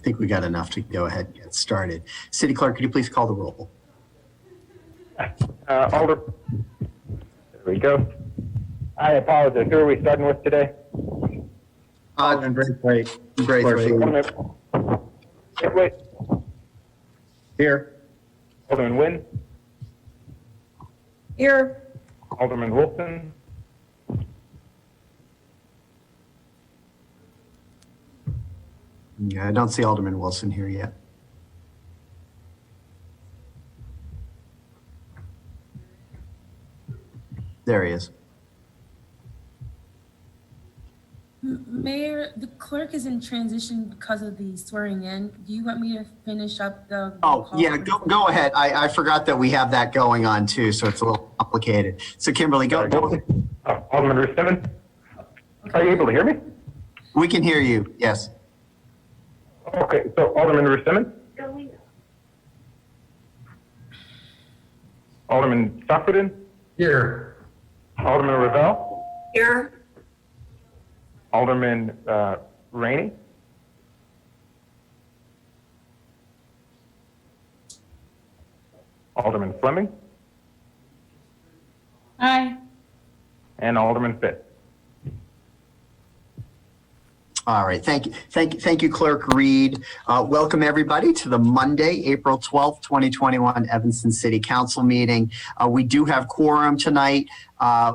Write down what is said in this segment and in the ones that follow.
think we got enough to go ahead and get started. City Clerk, could you please call the roll? There we go. I apologize. Who are we starting with today? Alderman Braithwaite. Braithwaite. Wait. Here. Alderman Nguyen. Here. Alderman Wilson. Yeah, I don't see Alderman Wilson here yet. There he is. Mayor, the clerk is in transition because of the swearing in. Do you want me to finish up the? Oh, yeah, go ahead. I forgot that we have that going on too, so it's a little complicated. So Kimberly, go. Alderman Ruth Simmons. Are you able to hear me? We can hear you, yes. Okay, so Alderman Ruth Simmons. Alderman Stockfooten. Here. Alderman Ravel. Here. Alderman Rainey. Alderman Fleming. Aye. And Alderman Fitz. All right, thank you, Clerk Reed. Welcome everybody to the Monday, April 12th, 2021 Evanston City Council meeting. We do have quorum tonight.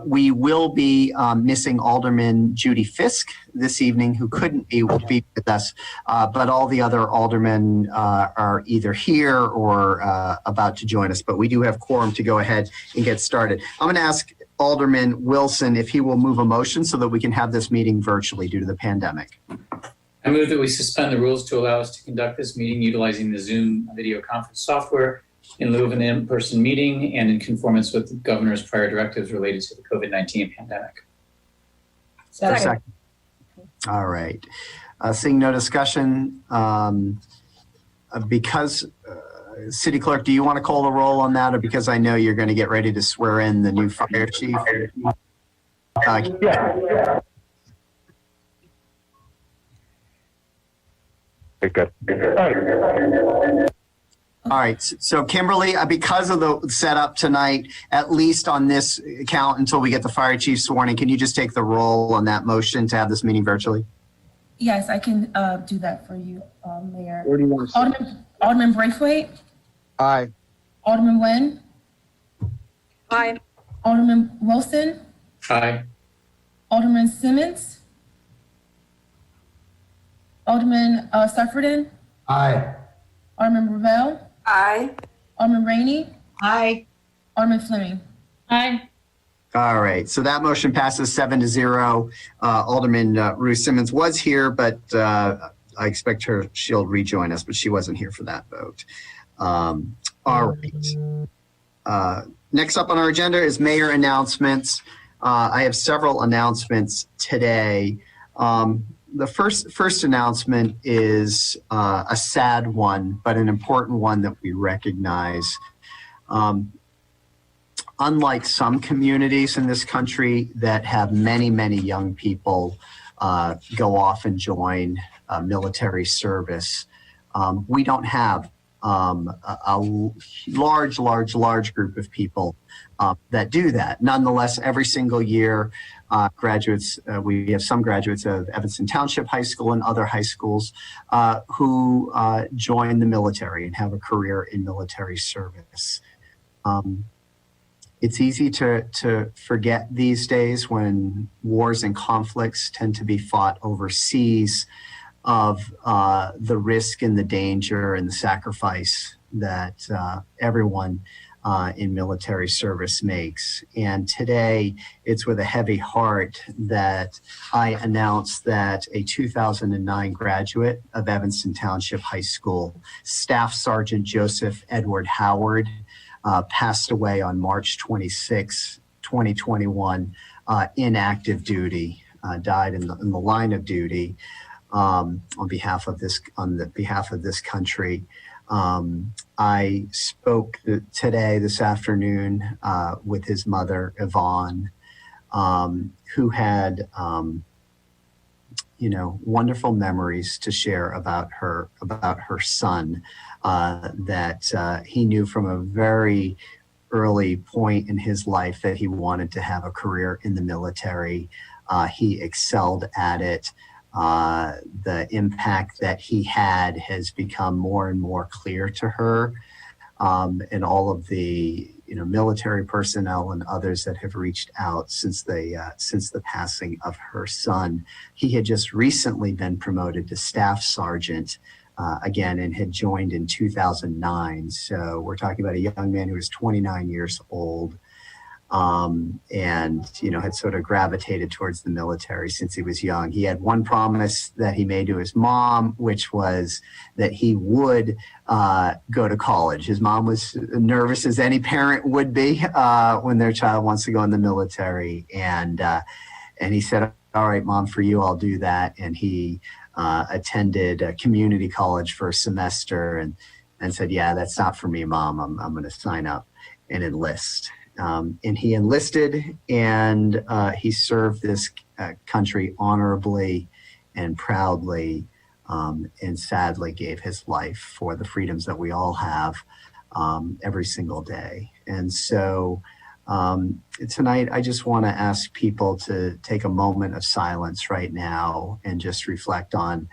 We will be missing Alderman Judy Fisk this evening, who couldn't be with us, but all the other aldermen are either here or about to join us. But we do have quorum to go ahead and get started. I'm going to ask Alderman Wilson if he will move a motion so that we can have this meeting virtually due to the pandemic. I move that we suspend the rules to allow us to conduct this meeting utilizing the Zoom video conference software in lieu of an in-person meeting and in conformance with the governor's prior directives related to the COVID-19 pandemic. Second. All right. Seeing no discussion, because City Clerk, do you want to call the roll on that, or because I know you're going to get ready to swear in the new fire chief? Yeah. Good. All right. So Kimberly, because of the setup tonight, at least on this count until we get the fire chief sworn in, can you just take the roll on that motion to have this meeting virtually? Yes, I can do that for you, Mayor. Where do you want to Alderman Braithwaite. Aye. Alderman Nguyen. Aye. Alderman Wilson. Aye. Alderman Simmons. Alderman Stockfooten. Aye. Alderman Ravel. Aye. Alderman Rainey. Aye. Alderman Fleming. Aye. All right. So that motion passes 7-0. Alderman Ruth Simmons was here, but I expect she'll rejoin us, but she wasn't here for that vote. All right. Next up on our agenda is mayor announcements. I have several announcements today. The first announcement is a sad one, but an important one that we recognize. Unlike some communities in this country that have many, many young people go off and join military service, we don't have a large group of people that do that. Nonetheless, every single year, graduates, we have some graduates of Evanston Township High School and other high schools who join the military and have a career in military service. It's easy to forget these days when wars and conflicts tend to be fought overseas of the risk and the danger and the sacrifice that everyone in military service makes. And today, it's with a heavy heart that I announce that a 2009 graduate of Evanston Township High School, Staff Sergeant Joseph Edward Howard, passed away on March 26, 2021, in active duty, died in the line of duty on behalf of this country. I spoke this afternoon with his mother, Yvonne, who had, wonderful memories to share about her son that he knew from a very early point in his life that he wanted to have a career in the military. He excelled at it. The impact that he had has become more and more clear to her, and all of the military personnel and others that have reached out since the passing of her son. He had just recently been promoted to staff sergeant again and had joined in 2009. So we're talking about a young man who was 29 years old. And had sort of gravitated towards the military since he was young. He had one promise that he made to his mom, which was that he would go to college. His mom was nervous, as any parent would be when their child wants to go in the military. And he said, "All right, Mom, for you, I'll do that." And he attended a community college for a semester and said, "Yeah, that's not for me, Mom. I'm going to sign up and enlist." And he enlisted, and he served this country honorably and proudly, and sadly gave his life for the freedoms that we all have every single day. And so tonight, I just want to ask people to take a moment of silence right now and just reflect on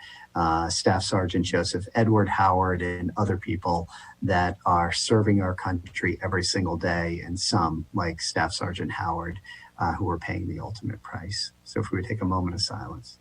Staff Sergeant Joseph Edward Howard and other people that are serving our country every single day, and some, like Staff Sergeant Howard, who are paying the ultimate price. So if we would take a moment of silence.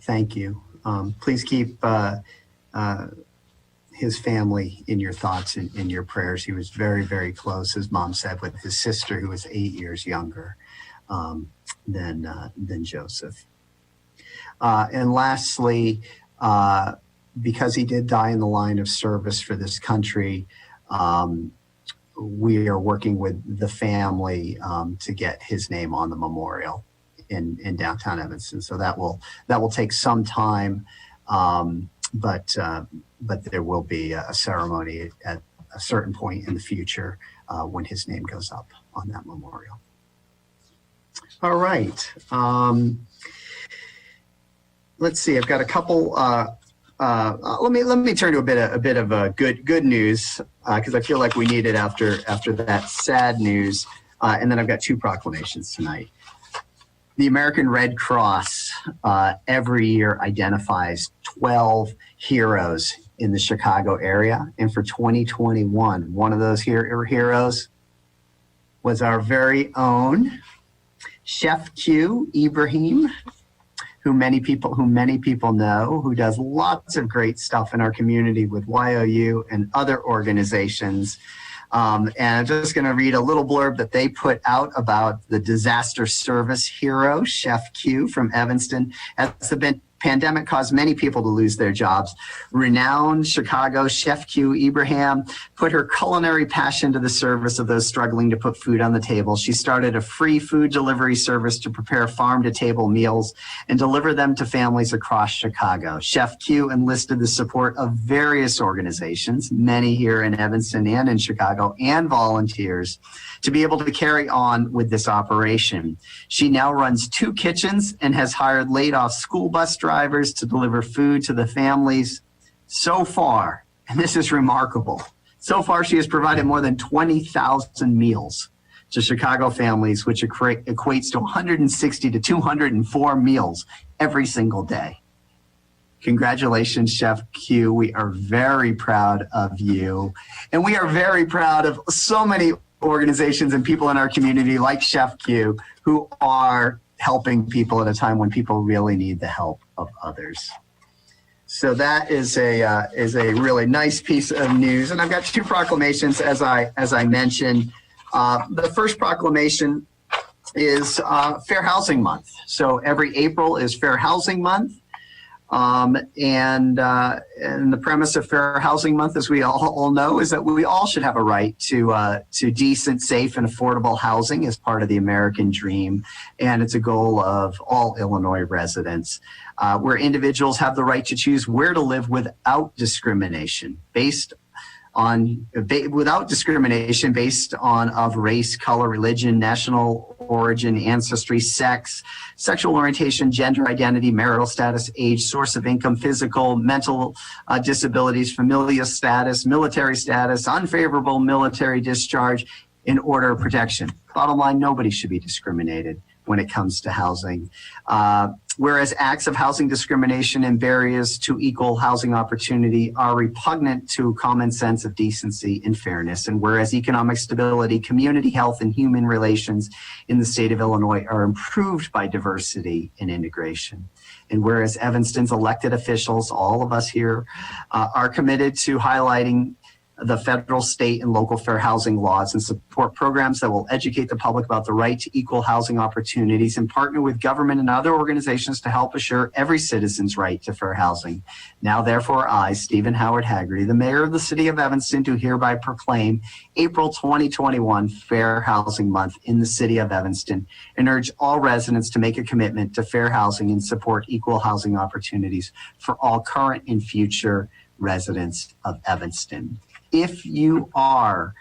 Thank you. Please keep his family in your thoughts and in your prayers. He was very, very close, as Mom said, with his sister, who was 8 years younger than Joseph. And lastly, because he did die in the line of service for this country, we are working with the family to get his name on the memorial in downtown Evanston. So that will take some time, but there will be a ceremony at a certain point in the future when his name goes up on that memorial. All right. Let's see. I've got a couple. Let me turn to a bit of good news because I feel like we need it after that sad news. And then I've got two proclamations tonight. The American Red Cross every year identifies 12 heroes in the Chicago area. And for 2021, one of those heroes was our very own Chef Q Ibrahim, who many people know, who does lots of great stuff in our community with YOU and other organizations. And I'm just going to read a little blurb that they put out about the disaster service hero, Chef Q from Evanston. As the pandemic caused many people to lose their jobs, renowned Chicago Chef Q Ibrahim put her culinary passion to the service of those struggling to put food on the table. She started a free food delivery service to prepare farm-to-table meals and deliver them to families across Chicago. Chef Q enlisted the support of various organizations, many here in Evanston and in Chicago, and volunteers to be able to carry on with this operation. She now runs 2 kitchens and has hired laid-off school bus drivers to deliver food to the families. So far, and this is remarkable, so far she has provided more than 20,000 meals to Chicago families, which equates to 160 to 204 meals every single day. Congratulations, Chef Q. We are very proud of you. And we are very proud of so many organizations and people in our community like Chef Q who are helping people at a time when people really need the help of others. So that is a really nice piece of news. And I've got 2 proclamations as I mentioned. The first proclamation is Fair Housing Month. So every April is Fair Housing Month. And the premise of Fair Housing Month, as we all know, is that we all should have a right to decent, safe, and affordable housing as part of the American dream. And it's a goal of all Illinois residents, where individuals have the right to choose where to live without discrimination based on of race, color, religion, national origin, ancestry, sex, sexual orientation, gender identity, marital status, age, source of income, physical, mental disabilities, familial status, military status, unfavorable military discharge, in order of protection. Bottom line, nobody should be discriminated when it comes to housing. Whereas acts of housing discrimination and barriers to equal housing opportunity are repugnant to common sense of decency and fairness, and whereas economic stability, community health, and human relations in the state of Illinois are improved by diversity and integration. And whereas Evanston's elected officials, all of us here, are committed to highlighting the federal, state, and local fair housing laws and support programs that will educate the public about the right to equal housing opportunities and partner with government and other organizations to help assure every citizen's right to fair housing. Now, therefore, I, Stephen Howard Haggerty, the mayor of the city of Evanston, do hereby proclaim April 2021 Fair Housing Month in the city of Evanston and urge all residents to make a commitment to fair housing and support equal housing opportunities for all current and future residents of Evanston. If you are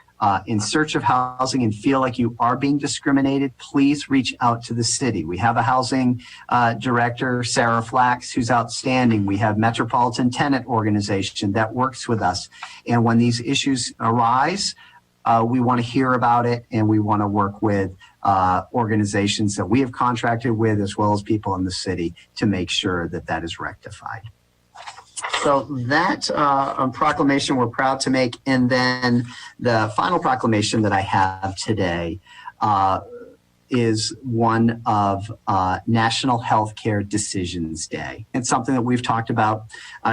in search of housing and feel like you are being discriminated, please reach out to the city. We have a housing director, Sarah Flax, who's outstanding. We have Metropolitan Tenant Organization that works with us. And when these issues arise, we want to hear about it, and we want to work with organizations that we have contracted with, as well as people in the city, to make sure that that is rectified. So that proclamation we're proud to make. And then the final proclamation that I have today is one of National Healthcare Decisions Day. It's something that we've talked about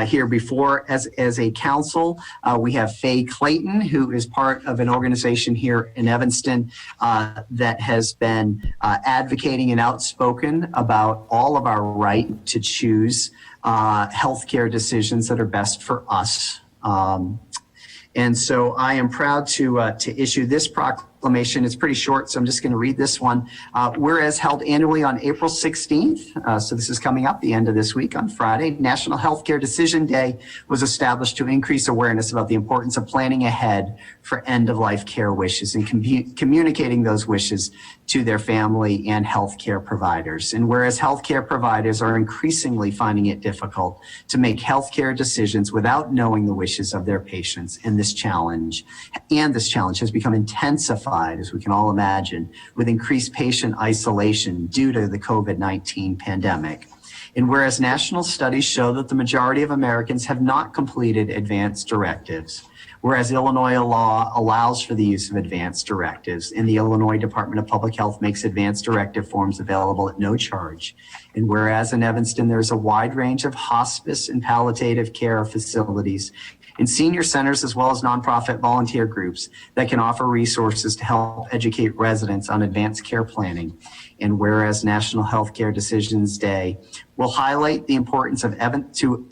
here before as a council. We have Faye Clayton, who is part of an organization here in Evanston that has been advocating and outspoken about all of our right to choose healthcare decisions that are best for us. And so I am proud to issue this proclamation. It's pretty short, so I'm just going to read this one. Whereas held annually on April 16th, so this is coming up the end of this week on Friday, National Healthcare Decision Day was established to increase awareness about the importance of planning ahead for end-of-life care wishes and communicating those wishes to their family and healthcare providers. And whereas healthcare providers are increasingly finding it difficult to make healthcare decisions without knowing the wishes of their patients, and this challenge has become intensified, as we can all imagine, with increased patient isolation due to the COVID-19 pandemic. And whereas national studies show that the majority of Americans have not completed advance directives, whereas Illinois law allows for the use of advanced directives, and the Illinois Department of Public Health makes advanced directive forms available at no charge. And whereas in Evanston, there's a wide range of hospice and palliative care facilities and senior centers, as well as nonprofit volunteer groups that can offer resources to help educate residents on advanced care planning. And whereas National Healthcare Decisions Day will highlight the importance of Evanston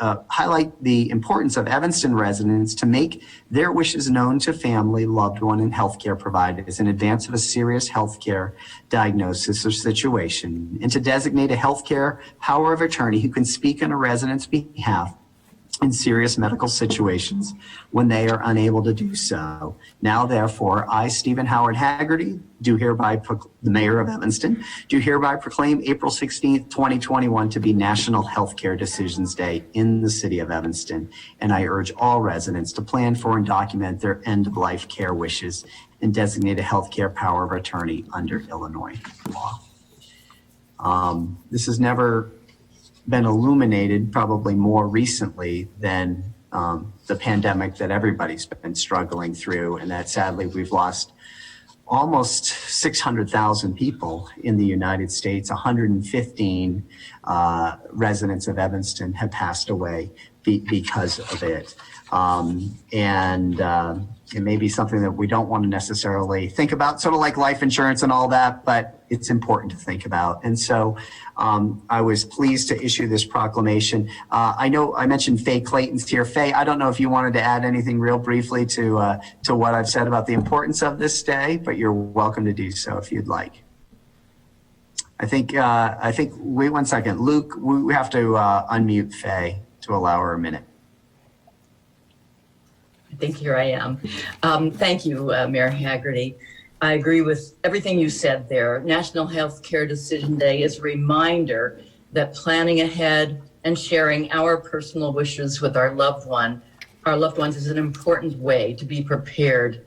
residents to make their wishes known to family, loved one, and healthcare providers in advance of a serious healthcare diagnosis or situation, and to designate a healthcare power of attorney who can speak on a resident's behalf in serious medical situations when they are unable to do so. Now, therefore, I, Stephen Howard Haggerty, the mayor of Evanston, do hereby proclaim April 16th, 2021 to be National Healthcare Decisions Day in the city of Evanston. And I urge all residents to plan for and document their end-of-life care wishes and designate a healthcare power of attorney under Illinois law. This has never been illuminated probably more recently than the pandemic that everybody's been struggling through, and that sadly we've lost almost 600,000 people in the United States. 115 residents of Evanston have passed away because of it. it may be something that we don't want to necessarily think about, sort of like life insurance and all that, but it's important to think about. And so I was pleased to issue this proclamation. I know I mentioned Faye Clayton's here. Faye, I don't know if you wanted to add anything real briefly to what I've said about the importance of this day, but you're welcome to do so if you'd like. I think, wait 1 second. Luke, we have to unmute Faye to allow her a minute. I think here I am. Thank you, Mayor Haggerty. I agree with everything you said there. National Healthcare Decision Day is a reminder that planning ahead and sharing our personal wishes with our loved ones is an important way to be prepared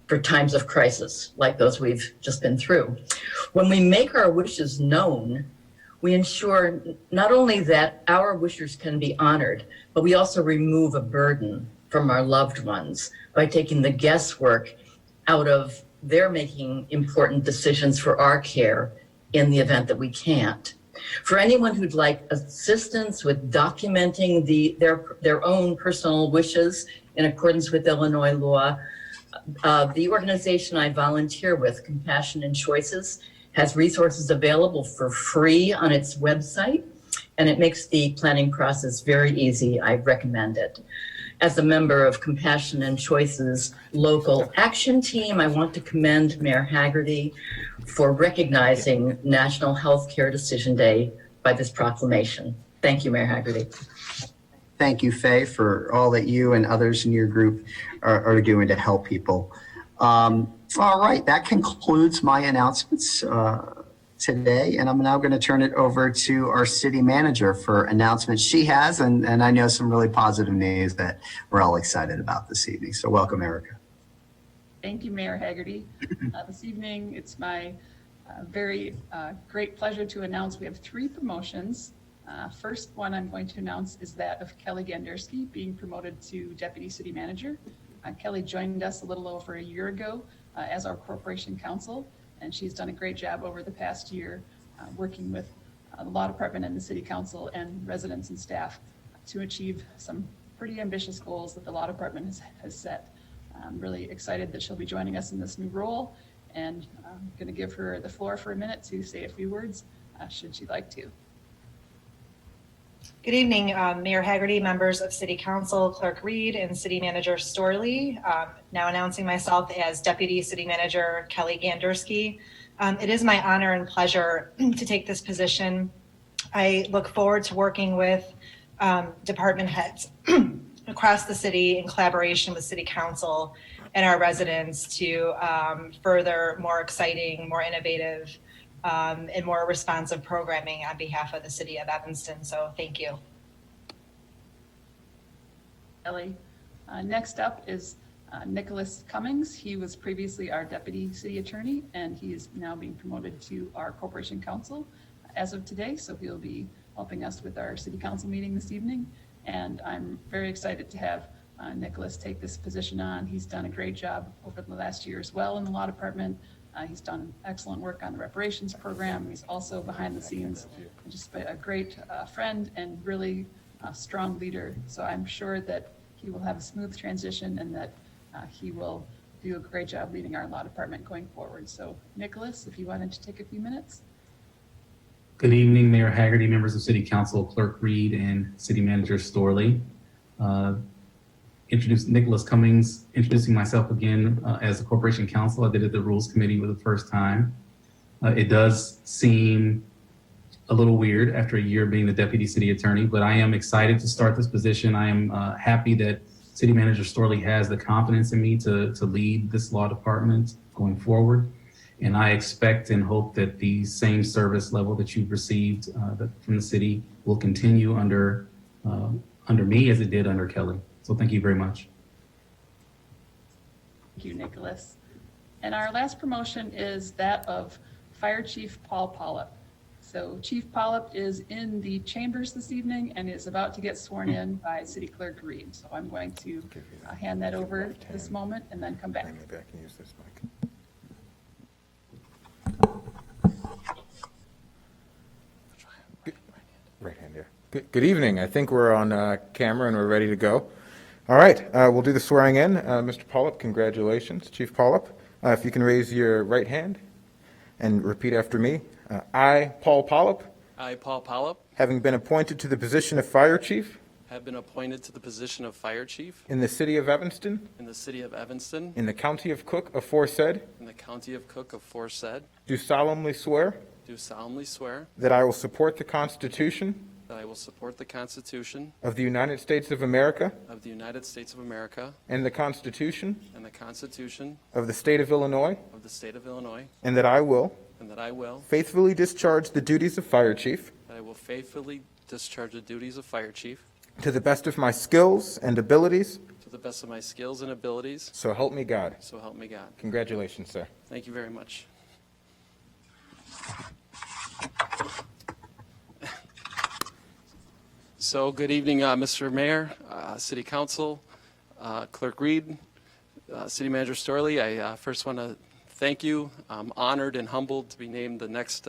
for times of crisis like those we've just been through. When we make our wishes known, we ensure not only that our wishes can be honored, but we also remove a burden from our loved ones by taking the guesswork out of their making important decisions for our care in the event that we can't. For anyone who'd like assistance with documenting their own personal wishes in accordance with Illinois law, the organization I volunteer with, Compassion and Choices, has resources available for free on its website, and it makes the planning process very easy. I recommend it. As a member of Compassion and Choices local action team, I want to commend Mayor Haggerty for recognizing National Healthcare Decision Day by this proclamation. Thank you, Mayor Haggerty. Thank you, Faye, for all that you and others in your group are doing to help people. All right, that concludes my announcements today, and I'm now going to turn it over to our city manager for announcements she has, and I know some really positive news that we're all excited about this evening. So welcome, Erica. Thank you, Mayor Haggerty. This evening, it's my very great pleasure to announce we have 3 promotions. First one I'm going to announce is that of Kelly Gandersky being promoted to Deputy City Manager. Kelly joined us a little over a year ago as our Corporation Counsel, and she's done a great job over the past year working with the Law Department and the City Council and residents and staff to achieve some pretty ambitious goals that the Law Department has set. I'm really excited that she'll be joining us in this new role, and I'm going to give her the floor for a minute to say a few words, should she like to. Good evening, Mayor Haggerty, members of City Council, Clerk Reed, and City Manager Storley. Now announcing myself as Deputy City Manager Kelly Gandersky. It is my honor and pleasure to take this position. I look forward to working with department heads across the city in collaboration with City Council and our residents to further more exciting, more innovative, and more responsive programming on behalf of the city of Evanston. So thank you. Kelly. Next up is Nicholas Cummings. He was previously our Deputy City Attorney, and he is now being promoted to our Corporation Counsel as of today. So he'll be helping us with our City Council meeting this evening. And I'm very excited to have Nicholas take this position on. He's done a great job over the last year as well in the Law Department. He's done excellent work on the reparations program. He's also behind the scenes just a great friend and really strong leader. So I'm sure that he will have a smooth transition and that he will do a great job leading our Law Department going forward. So Nicholas, if you wanted to take a few minutes. Good evening, Mayor Haggerty, members of City Council, Clerk Reed, and City Manager Storley. Introduce Nicholas Cummings, introducing myself again as the Corporation Counsel. I did it at the Rules Committee for the first time. It does seem a little weird after a year being the Deputy City Attorney, but I am excited to start this position. I am happy that City Manager Storley has the confidence in me to lead this law department going forward. And I expect and hope that the same service level that you've received from the city will continue under me as it did under Kelly. So thank you very much. Thank you, Nicholas. And our last promotion is that of Fire Chief Paul Pollop. So Chief Pollop is in the chambers this evening and is about to get sworn in by City Clerk Reed. So I'm going to hand that over this moment and then come back. Maybe I can use this mic. Right hand here. Good evening. I think we're on camera and we're ready to go. All right, we'll do the swearing in. Mr. Pollop, congratulations. Chief Pollop, if you can raise your right hand and repeat after me. I, Paul Pollop, I, Paul Pollop, having been appointed to the position of Fire Chief have been appointed to the position of Fire Chief in the City of Evanston, in the City of Evanston, in the County of Cook aforesaid, in the County of Cook aforesaid, do solemnly swear do solemnly swear that I will support the Constitution that I will support the Constitution of the United States of America of the United States of America and the Constitution and the Constitution of the State of Illinois, of the State of Illinois, and that I will and that I will faithfully discharge the duties of Fire Chief faithfully discharge the duties of Fire Chief to the best of my skills and abilities, to the best of my skills and abilities, so help me God. so help me God. Congratulations, sir. Thank you very much. So good evening, Mr. Mayor, City Council, Clerk Reed, City Manager Storley. I first want to thank you. I'm honored and humbled to be named the next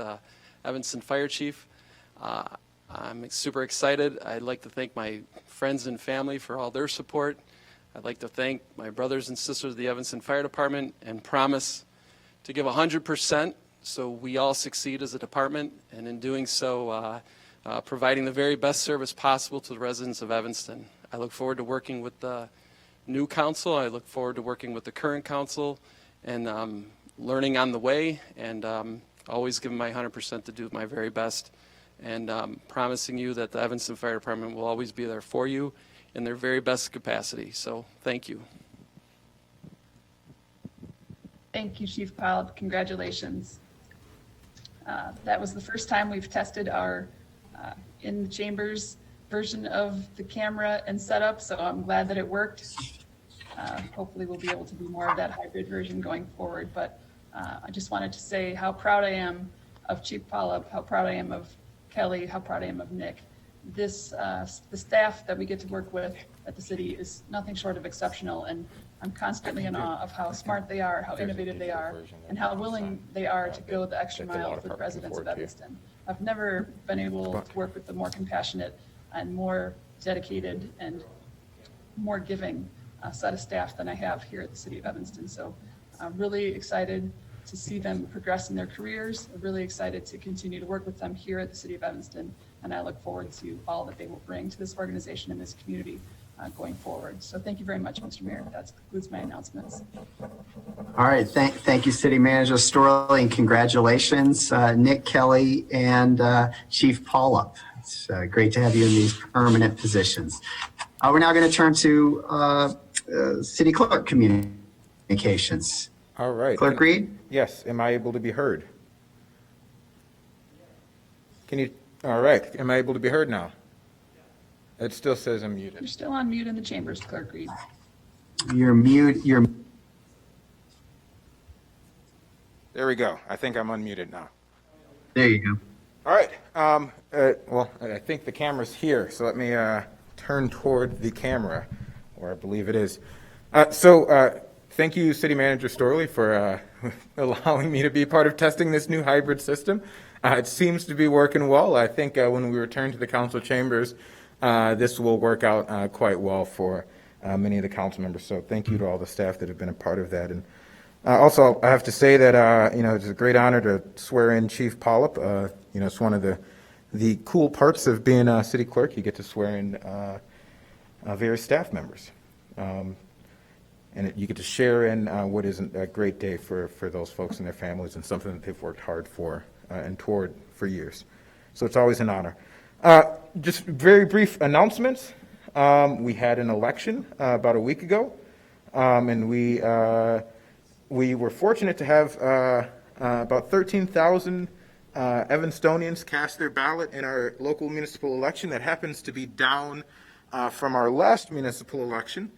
Evanston Fire Chief. I'm super excited. I'd like to thank my friends and family for all their support. I'd like to thank my brothers and sisters of the Evanston Fire Department and promise to give 100% so we all succeed as a department, and in doing so, providing the very best service possible to the residents of Evanston. I look forward to working with the new council. I look forward to working with the current council and learning on the way, and always giving my 100% to do my very best, and promising you that the Evanston Fire Department will always be there for you in their very best capacity. So thank you. Thank you, Chief Pollop. Congratulations. That was the first time we've tested our in the chambers version of the camera and setup, so I'm glad that it worked. Hopefully we'll be able to do more of that hybrid version going forward, but I just wanted to say how proud I am of Chief Pollop, how proud I am of Kelly, how proud I am of Nick. The staff that we get to work with at the city is nothing short of exceptional, and I'm constantly in awe of how smart they are, how innovative they are, and how willing they are to go the extra mile for the residents of Evanston. I've never been able to work with a more compassionate and more dedicated and more giving set of staff than I have here at the City of Evanston. So I'm really excited to see them progress in their careers. I'm really excited to continue to work with them here at the City of Evanston, and I look forward to all that they will bring to this organization and this community going forward. So thank you very much, Mr. Mayor. That concludes my announcements. All right, thank you, City Manager Storley, and congratulations, Nick, Kelly, and Chief Pollop. It's great to have you in these permanent positions. We're now going to turn to City Clerk Communications. All right. Clerk Reed? Yes, am I able to be heard? Can you, all right, am I able to be heard now? It still says I'm muted. You're still on mute in the chambers, Clerk Reed. You're mute. There we go. I think I'm unmuted now. There you go. All right. Well, I think the camera's here, so let me turn toward the camera, or I believe it is. Thank you, City Manager Storley, for allowing me to be part of testing this new hybrid system. It seems to be working well. I think when we return to the council chambers, this will work out quite well for many of the council members. So thank you to all the staff that have been a part of that. And also, I have to say that it's a great honor to swear in Chief Pollop. It's one of the cool parts of being a city clerk. You get to swear in various staff members. And you get to share in what is a great day for those folks and their families, and something that they've worked hard for and toward for years. So it's always an honor. Just very brief announcements. We had an election about a week ago, and we were fortunate to have about 13,000 Evanstonians cast their ballot in our local municipal election. That happens to be down from our last municipal election.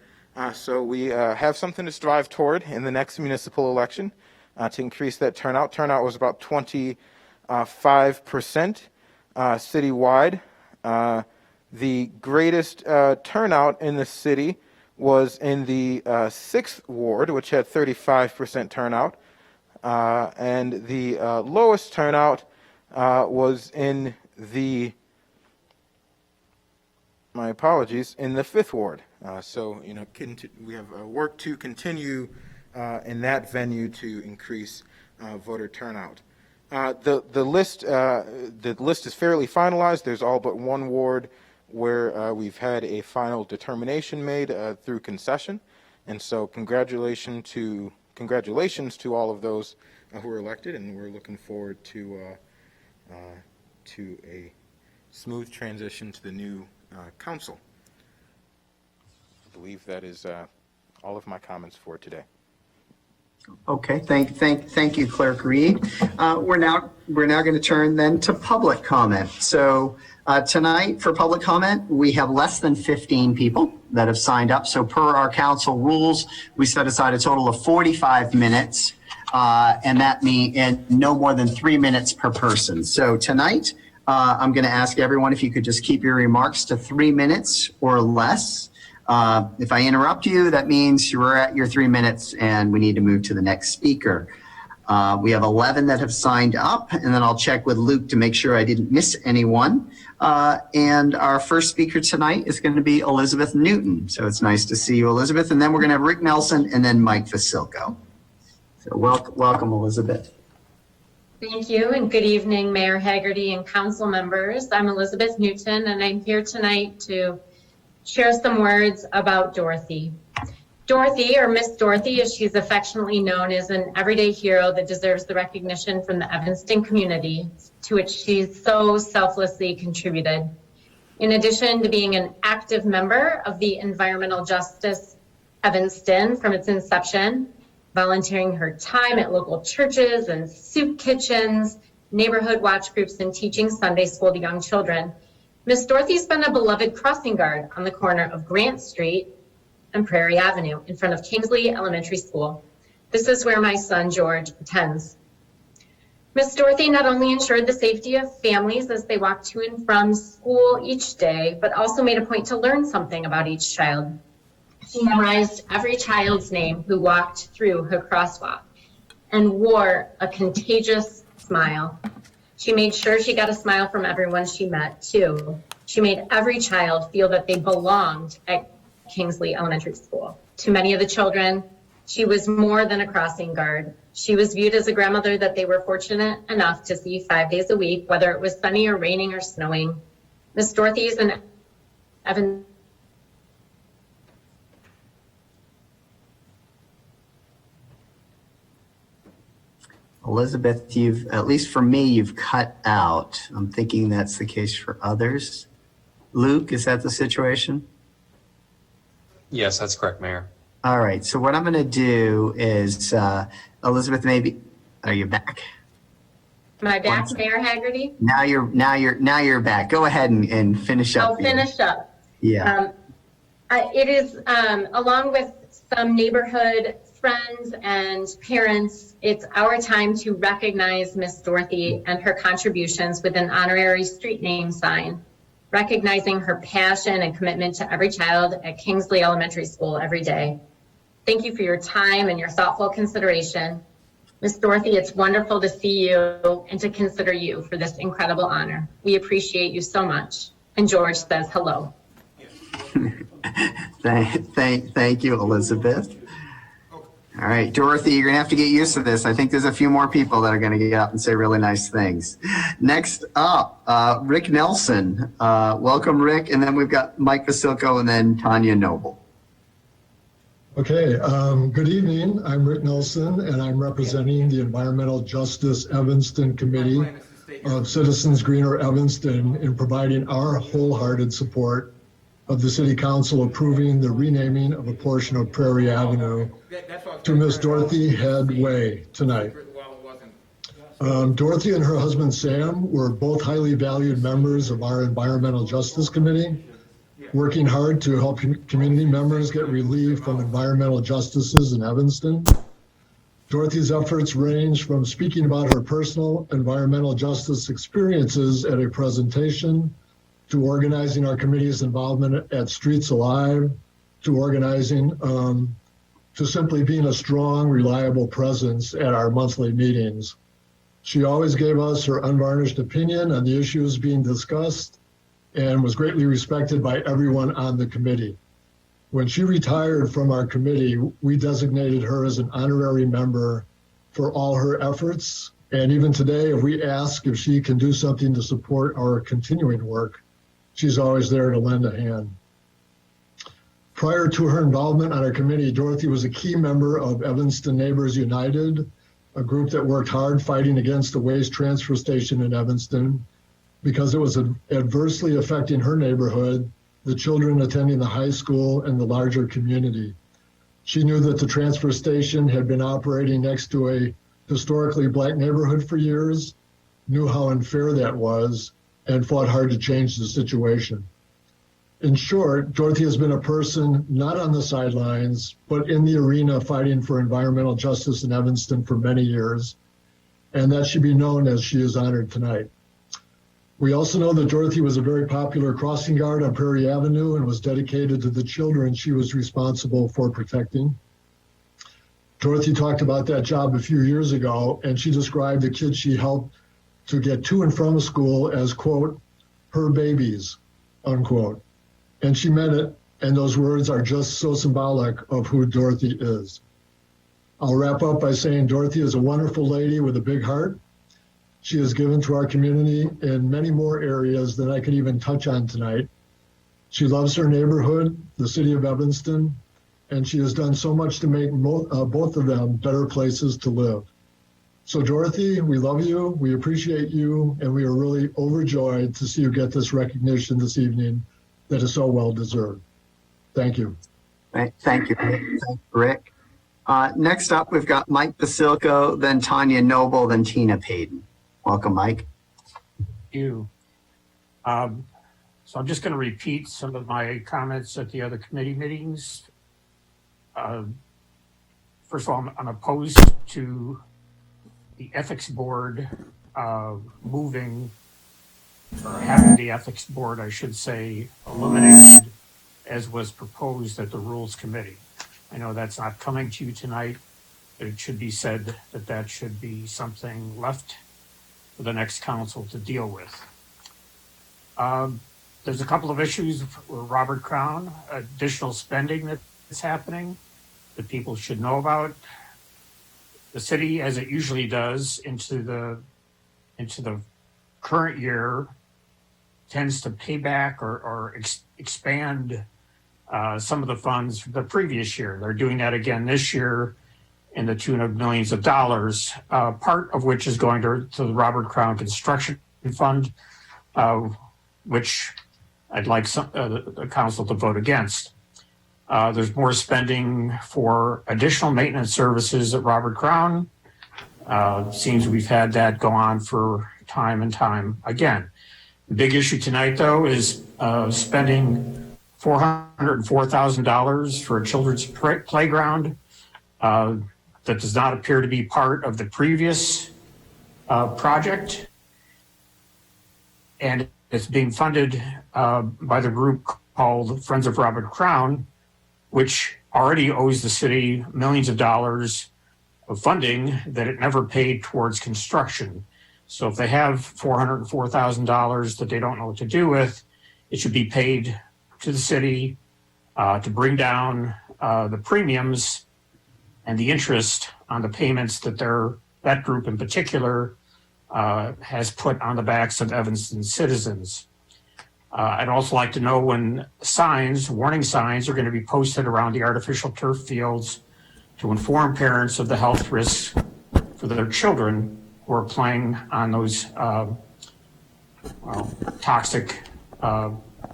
So we have something to strive toward in the next municipal election to increase that turnout. Turnout was about 25% citywide. The greatest turnout in the city was in the 6th Ward, which had 35% turnout. And the lowest turnout was in the my apologies, in the 5th Ward. So, we have work to continue in that venue to increase voter turnout. The list is fairly finalized. There's all but one ward where we've had a final determination made through concession, and so congratulations to all of those who were elected, and we're looking forward to a smooth transition to the new council. I believe that is all of my comments for today. Okay, thank you, Clerk Reed. We're now going to turn then to public comment. So tonight for public comment, we have less than 15 people that have signed up. So per our council rules, we set aside a total of 45 minutes, and that means no more than 3 minutes per person. So tonight, I'm going to ask everyone if you could just keep your remarks to 3 minutes or less. If I interrupt you, that means you're at your 3 minutes and we need to move to the next speaker. We have 11 that have signed up, and then I'll check with Luke to make sure I didn't miss anyone. And our first speaker tonight is going to be Elizabeth Newton. So it's nice to see you, Elizabeth. And then we're going to have Rick Nelson and then Mike Vasilko. So welcome, Elizabeth. Thank you, and good evening, Mayor Haggerty and council members. I'm Elizabeth Newton, and I'm here tonight to share some words about Dorothy. Dorothy, or Miss Dorothy, as she's affectionately known, is an everyday hero that deserves the recognition from the Evanston community, to which she's so selflessly contributed. In addition to being an active member of the Environmental Justice Evanston from its inception, volunteering her time at local churches and soup kitchens, neighborhood watch groups, and teaching Sunday school to young children, Miss Dorothy's been a beloved crossing guard on the corner of Grant Street and Prairie Avenue in front of Kingsley Elementary School. This is where my son George attends. Miss Dorothy not only ensured the safety of families as they walked to and from school each day, but also made a point to learn something about each child. She memorized every child's name who walked through her crosswalk and wore a contagious smile. She made sure she got a smile from everyone she met, too. She made every child feel that they belonged at Kingsley Elementary School. To many of the children, she was more than a crossing guard. She was viewed as a grandmother that they were fortunate enough to see 5 days a week, whether it was sunny or raining or snowing. Miss Dorothy is an Evan. Elizabeth, at least for me, you've cut out. I'm thinking that's the case for others. Luke, is that the situation? Yes, that's correct, Mayor. All right. So what I'm going to do is, Elizabeth, are you back? Am I back, Mayor Haggerty? Now you're back. Go ahead and finish up. I'll finish up. Yeah. It is, along with some neighborhood friends and parents, it's our time to recognize Miss Dorothy and her contributions with an honorary street name sign, recognizing her passion and commitment to every child at Kingsley Elementary School every day. Thank you for your time and your thoughtful consideration. Miss Dorothy, it's wonderful to see you and to consider you for this incredible honor. We appreciate you so much. And George says hello. Thank you, Elizabeth. All right, Dorothy, you're going to have to get used to this. I think there's a few more people that are going to get up and say really nice things. Next up, Rick Nelson. Welcome, Rick. And then we've got Mike Vasilko and then Tanya Noble. Okay, good evening. I'm Rick Nelson, and I'm representing the Environmental Justice Evanston Committee of Citizens Greener Evanston in providing our wholehearted support of the City Council approving the renaming of a portion of Prairie Avenue to Miss Dorothy Head Way tonight. Dorothy and her husband Sam were both highly valued members of our Environmental Justice Committee, working hard to help community members get relief from environmental injustices in Evanston. Dorothy's efforts range from speaking about her personal environmental justice experiences at a presentation, to organizing our committee's involvement at Streets Alive, to organizing, to simply being a strong, reliable presence at our monthly meetings. She always gave us her unvarnished opinion on the issues being discussed and was greatly respected by everyone on the committee. When she retired from our committee, we designated her as an honorary member for all her efforts. And even today, if we ask if she can do something to support our continuing work, she's always there to lend a hand. Prior to her involvement on our committee, Dorothy was a key member of Evanston Neighbors United, a group that worked hard fighting against the waste transfer station in Evanston because it was adversely affecting her neighborhood, the children attending the high school, and the larger community. She knew that the transfer station had been operating next to a historically Black neighborhood for years, knew how unfair that was, and fought hard to change the situation. In short, Dorothy has been a person not on the sidelines, but in the arena fighting for environmental justice in Evanston for many years, and that should be known as she is honored tonight. We also know that Dorothy was a very popular crossing guard on Prairie Avenue and was dedicated to the children she was responsible for protecting. Dorothy talked about that job a few years ago, and she described the kids she helped to get to and from school as, quote, her babies, unquote. And she meant it, and those words are just so symbolic of who Dorothy is. I'll wrap up by saying Dorothy is a wonderful lady with a big heart. She has given to our community in many more areas than I could even touch on tonight. She loves her neighborhood, the city of Evanston, and she has done so much to make both of them better places to live. So Dorothy, we love you, we appreciate you, and we are really overjoyed to see you get this recognition this evening that is so well deserved. Thank you. Thank you, Rick. Thank you, Rick. Next up, we've got Mike Basilko, then Tanya Noble, then Tina Payton. Welcome, Mike. Thank you. So I'm just going to repeat some of my comments at the other committee meetings. First of all, I'm opposed to the ethics board moving, or having the ethics board, I should say, eliminated as was proposed at the rules committee. I know that's not coming to you tonight, but it should be said that that should be something left for the next council to deal with. There's a couple of issues with Robert Crown, additional spending that's happening that people should know about. The city, as it usually does, into the current year, tends to pay back or expand some of the funds from the previous year. They're doing that again this year in the tune of millions of dollars, part of which is going to the Robert Crown Construction Fund, which I'd like the council to vote against. There's more spending for additional maintenance services at Robert Crown. Seems we've had that go on for time and time again. The big issue tonight, though, is spending $404,000 for a children's playground that does not appear to be part of the previous project. And it's being funded by the group called Friends of Robert Crown, which already owes the city millions of dollars of funding that it never paid towards construction. So if they have $404,000 that they don't know what to do with, it should be paid to the city to bring down the premiums and the interest on the payments that that group in particular has put on the backs of Evanston citizens. I'd also like to know when warning signs are going to be posted around the artificial turf fields to inform parents of the health risks for their children who are playing on those toxic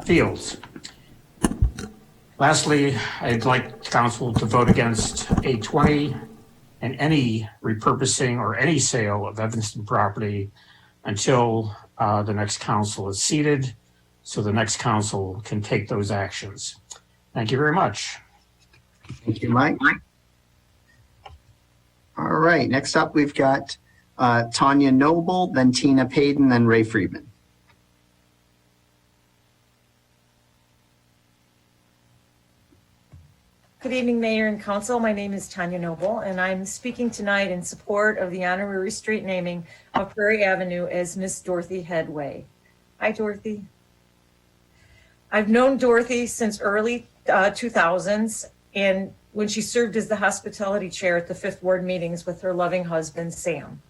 fields. Lastly, I'd like council to vote against A20 and any repurposing or any sale of Evanston property until the next council is seated, so the next council can take those actions. Thank you very much. Thank you, Mike. All right, next up we've got Tanya Noble, then Tina Payton, then Ray Friedman. Good evening, Mayor and Council. My name is Tanya Noble, and I'm speaking tonight in support of the honorary street naming of Prairie Avenue as Miss Dorothy Headway. Hi, Dorothy. I've known Dorothy since early 2000s, and when she served as the hospitality chair at the Fifth Ward meetings with her loving husband, Sam.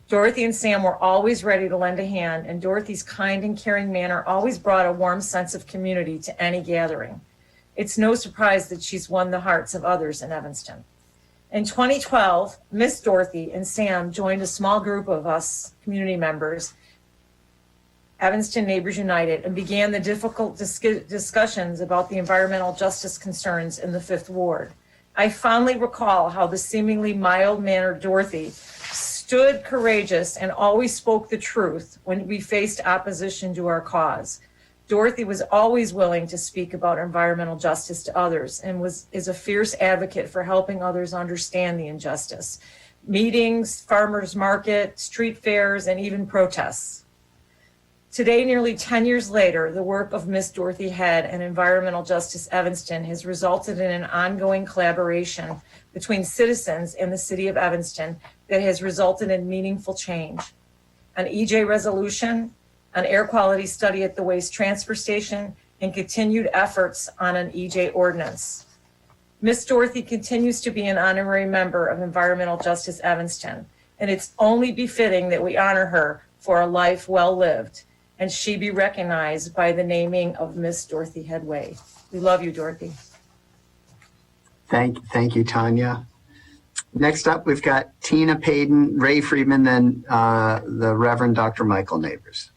Dorothy and Sam were always ready to lend a hand, and Dorothy's kind and caring manner always brought a warm sense of community to any gathering. It's no surprise that she's won the hearts of others in Evanston. In 2012, Miss Dorothy and Sam joined a small group of us community members, Evanston Neighbors United, and began the difficult discussions about the environmental justice concerns in the Fifth Ward. I fondly recall how the seemingly mild-mannered Dorothy stood courageous and always spoke the truth when we faced opposition to our cause. Dorothy was always willing to speak about environmental justice to others and is a fierce advocate for helping others understand the injustice. Meetings, farmers market, street fairs, and even protests. Today, nearly 10 years later, the work of Miss Dorothy Head and Environmental Justice Evanston has resulted in an ongoing collaboration between citizens and the city of Evanston that has resulted in meaningful change. An EJ resolution, an air quality study at the waste transfer station, and continued efforts on an EJ ordinance. Miss Dorothy continues to be an honorary member of Environmental Justice Evanston, and it's only befitting that we honor her for a life well lived, and she be recognized by the naming of Miss Dorothy Headway. We love you, Dorothy. Thank you, Tanya. Next up, we've got Tina Payden, Ray Friedman, then the Reverend Dr. Michael Neighbors.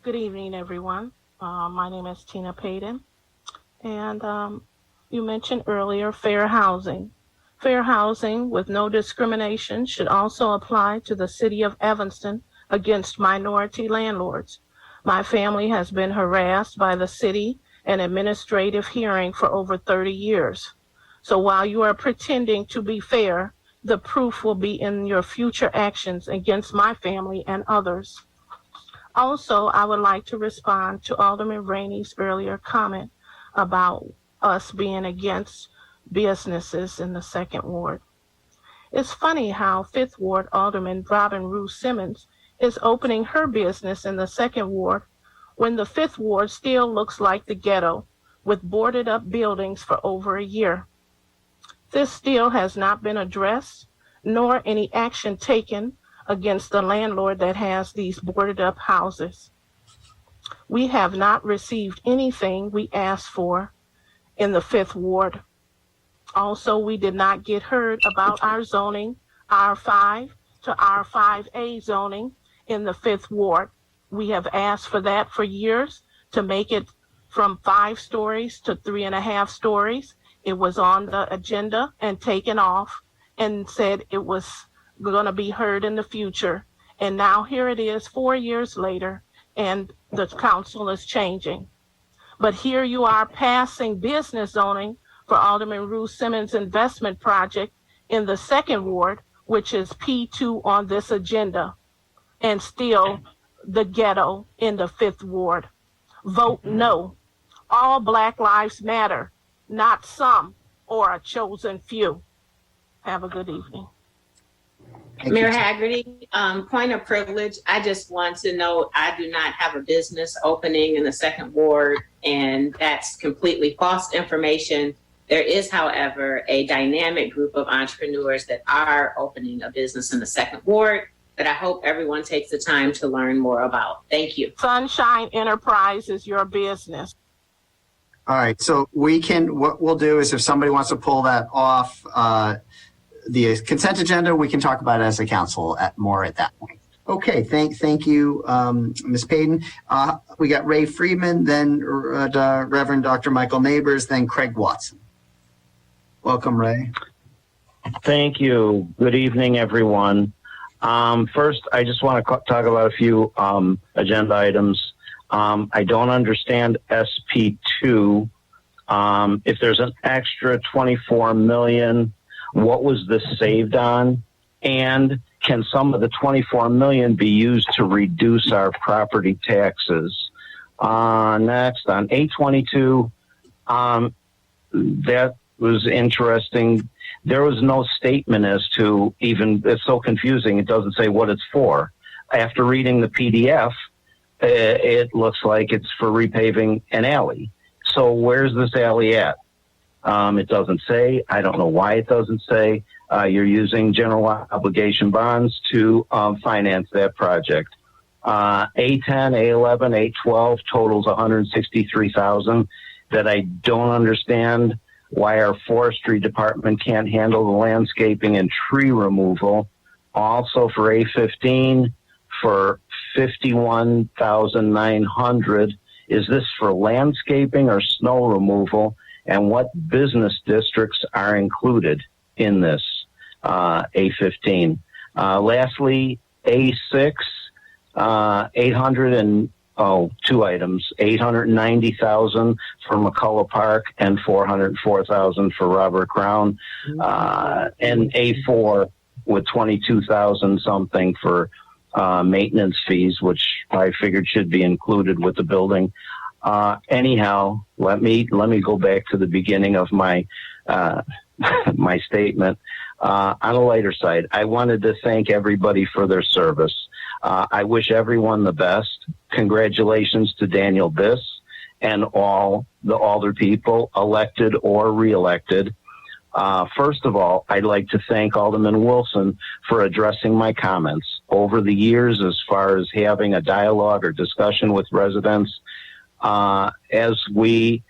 Good evening, everyone. My name is Tina Payden, and you mentioned earlier fair housing. Fair housing with no discrimination should also apply to the city of Evanston against minority landlords. My family has been harassed by the city and administrative hearing for over 30 years. So while you are pretending to be fair, the proof will be in your future actions against my family and others. Also, I would like to respond to Alderman Rainey's earlier comment about us being against businesses in the Second Ward. It's funny how Fifth Ward Alderman Robin Rue Simmons is opening her business in the Second Ward when the Fifth Ward still looks like the ghetto with boarded up buildings for over a year. This still has not been addressed, nor any action taken against the landlord that has these boarded up houses. We have not received anything we asked for in the Fifth Ward. Also, we did not get heard about our zoning, R5 to R5A zoning in the Fifth Ward. We have asked for that for years to make it from 5 stories to 3.5 stories. It was on the agenda and taken off and said it was going to be heard in the future. And now here it is 4 years later and the council is changing. But here you are passing business zoning for Alderman Rue Simmons' investment project in the Second Ward, which is P2 on this agenda, and still the ghetto in the Fifth Ward. Vote no. All Black Lives Matter, not some or a chosen few. Have a good evening. Mayor Haggerty, point of privilege, I just want to know I do not have a business opening in the Second Ward, and that's completely false information. There is, however, a dynamic group of entrepreneurs that are opening a business in the Second Ward that I hope everyone takes the time to learn more about. Thank you. Sunshine Enterprise is your business. All right, so what we'll do is if somebody wants to pull that off the consent agenda, we can talk about it as a council more at that point. Okay, thank you, Ms. Payden. We got Ray Friedman, then Reverend Dr. Michael Neighbors, then Craig Watson. Welcome, Ray. Thank you. Good evening, everyone. First, I just want to talk about a few agenda items. I don't understand SP2. If there's an extra $24 million, what was this saved on? And can some of the $24 million be used to reduce our property taxes? Next, on A22, that was interesting. There was no statement as to even, it's so confusing, it doesn't say what it's for. After reading the PDF, it looks like it's for repaving an alley. So where's this alley at? It doesn't say. I don't know why it doesn't say. You're using general obligation bonds to finance that project. A10, A11, A12 totals $163,000 that I don't understand why our forestry department can't handle the landscaping and tree removal. Also for A15 for $51,900. Is this for landscaping or snow removal? And what business districts are included in this A15? Lastly, A6, 2 items, $890,000 for McCullough Park and $404,000 for Robert Crown, and A4 with $22,000 something for maintenance fees, which I figured should be included with the building. Anyhow, let me go back to the beginning of my my statement. On a lighter side, I wanted to thank everybody for their service. I wish everyone the best. Congratulations to Daniel Biss and all the Alder people, elected or reelected. First of all, I'd like to thank Alderman Wilson for addressing my comments. Over the years, as far as having a dialogue or discussion with residents, as we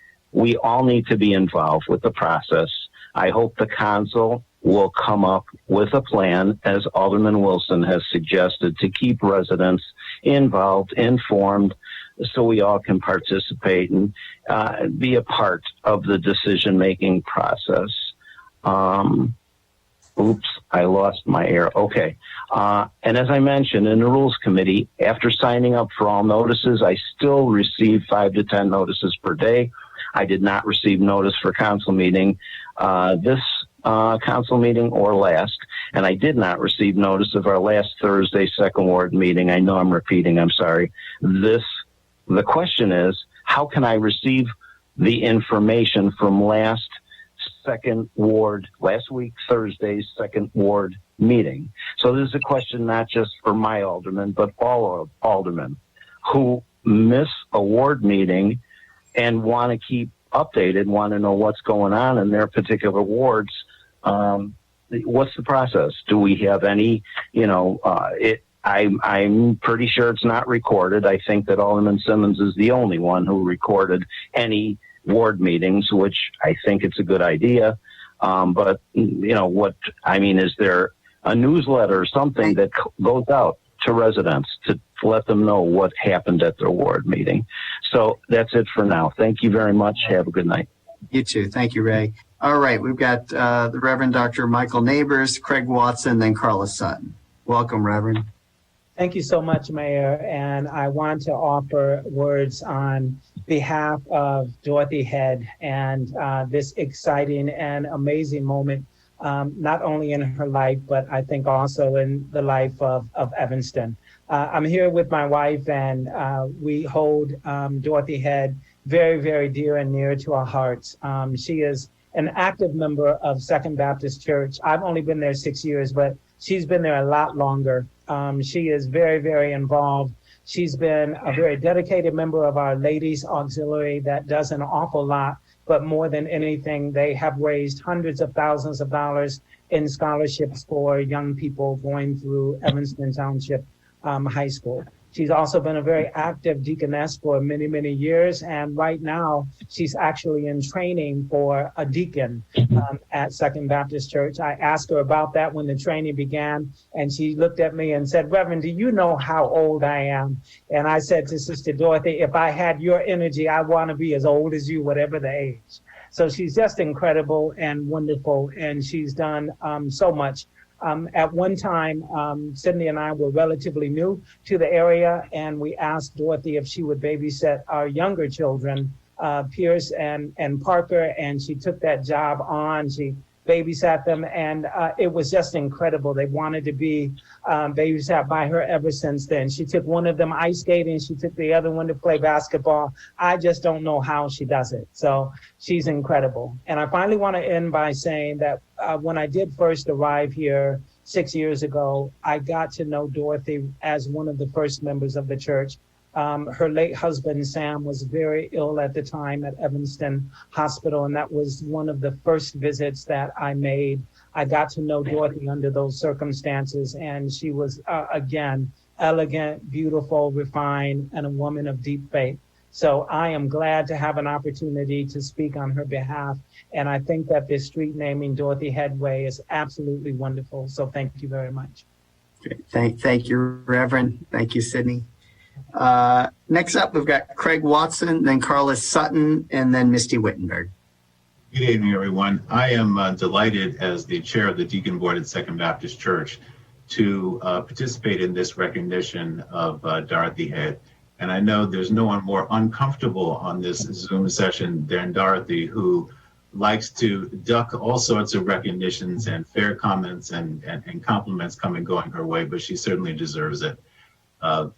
all need to be involved with the process. I hope the council will come up with a plan, as Alderman Wilson has suggested, to keep residents involved, informed, so we all can participate and be a part of the decision-making process. Oops, I lost my air. Okay. And as I mentioned in the Rules Committee, after signing up for all notices, I still receive 5 to 10 notices per day. I did not receive notice for council meeting this council meeting or last, and I did not receive notice of our last Thursday Second Ward meeting. I know I'm repeating, I'm sorry. The question is, how can I receive the information from last week Thursday's Second Ward meeting? So this is a question not just for my aldermen, but all aldermen who miss a ward meeting and want to keep updated, want to know what's going on in their particular wards. What's the process? Do we have any, I'm pretty sure it's not recorded. I think that Alderman Simmons is the only one who recorded any ward meetings, which I think it's a good idea. But is there a newsletter or something that goes out to residents to let them know what happened at their ward meeting? So that's it for now. Thank you very much. Have a good night. You too. Thank you, Ray. All right. We've got the Reverend Dr. Michael Neighbors, Craig Watson, then Carla Sutton. Welcome, Reverend. Thank you so much, Mayor. And I want to offer words on behalf of Dorothy Head and this exciting and amazing moment, not only in her life, but I think also in the life of Evanston. I'm here with my wife, and we hold Dorothy Head very, very dear and near to our hearts. She is an active member of Second Baptist Church. I've only been there 6 years, but she's been there a lot longer. She is very, very involved. She's been a very dedicated member of our Ladies Auxiliary that does an awful lot, but more than anything, they have raised hundreds of thousands of dollars in scholarships for young people going through Evanston Township High School. She's also been a very active deaconess for many, many years. And right now, she's actually in training for a deacon at Second Baptist Church. I asked her about that when the training began, and she looked at me and said, "Reverend, do you know how old I am?" And I said to Sister Dorothy, "If I had your energy, I want to be as old as you, whatever the age." So she's just incredible and wonderful, and she's done so much. At one time, Cindy and I were relatively new to the area, and we asked Dorothy if she would babysit our younger children, Pierce and Parker, and she took that job on. She babysat them, and it was just incredible. They wanted to be babysat by her ever since then. She took one of them ice skating, she took the other one to play basketball. I just don't know how she does it. So she's incredible. And I finally want to end by saying that when I did first arrive here 6 years ago, I got to know Dorothy as one of the first members of the church. Her late husband, Sam, was very ill at the time at Evanston Hospital, and that was one of the first visits that I made. I got to know Dorothy under those circumstances, and she was, again, elegant, beautiful, refined, and a woman of deep faith. So I am glad to have an opportunity to speak on her behalf, and I think that this street naming Dorothy Headway is absolutely wonderful. So thank you very much. Thank you, Reverend. Thank you, Sydney. Next up, we've got Craig Watson, then Carlos Sutton, and then Misty Wittenberg. Good evening, everyone. I am delighted as the chair of the Deacon Board at Second Baptist Church to participate in this recognition of Dorothy Head. And I know there's no one more uncomfortable on this Zoom session than Dorothy, who likes to duck all sorts of recognitions and fair comments and compliments coming going her way, but she certainly deserves it. I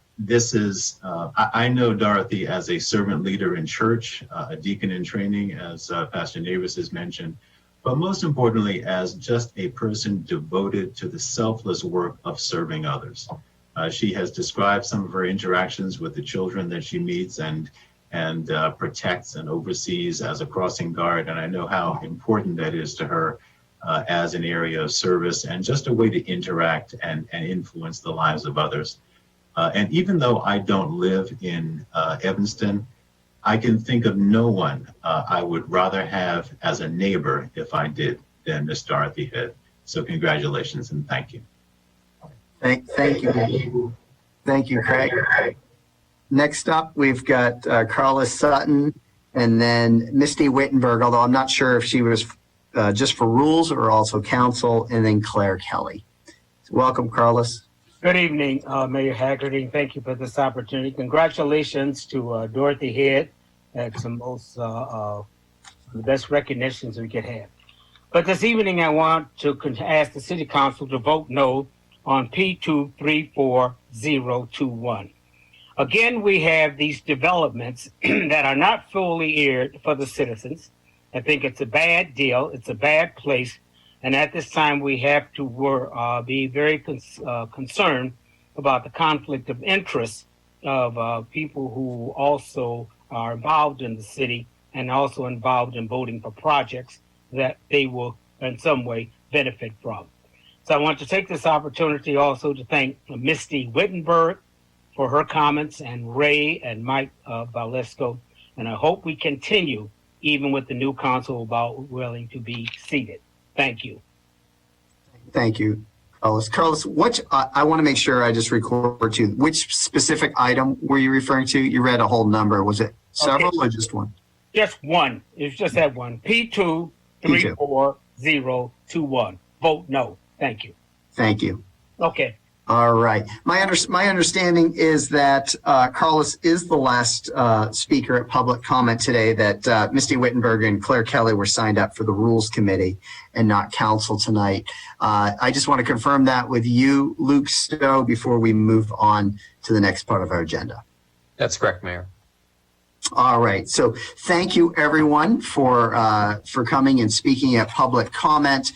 know Dorothy as a servant leader in church, a deacon in training, as Pastor Navis has mentioned, but most importantly, as just a person devoted to the selfless work of serving others. She has described some of her interactions with the children that she meets and protects and oversees as a crossing guard, and I know how important that is to her as an area of service and just a way to interact and influence the lives of others. And even though I don't live in Evanston, I can think of no one I would rather have as a neighbor, if I did, than Miss Dorothy Head. So congratulations and thank you. Thank you. Thank you, Craig. Next up, we've got Carlos Sutton and then Misty Wittenberg, although I'm not sure if she was just for rules or also council, and then Claire Kelly. So welcome, Carlos. Good evening, Mayor Haggerty. Thank you for this opportunity. Congratulations to Dorothy Head. That's the most, the best recognitions we could have. But this evening, I want to ask the City Council to vote no on P234021. Again, we have these developments that are not fully aired for the citizens. I think it's a bad deal. It's a bad place. And at this time, we have to be very concerned about the conflict of interest of people who also are involved in the city and also involved in voting for projects that they will in some way benefit from. So I want to take this opportunity also to thank Misty Wittenberg for her comments and Ray and Mike Valesco. And I hope we continue even with the new council about willing to be seated. Thank you. Thank you, Carlos. Carlos, I want to make sure I just record you. Which specific item were you referring to? You read a whole number. Was it several or just one? Just one. It's just that one. P234021. Vote no. Thank you. Thank you. Okay. All right. My understanding is that Carlos is the last speaker at public comment today, that Misty Wittenberg and Claire Kelly were signed up for the Rules Committee and not council tonight. I just want to confirm that with you, Luke Stowe, before we move on to the next part of our agenda. That's correct, Mayor. All right. So thank you, everyone, for coming and speaking at public comment.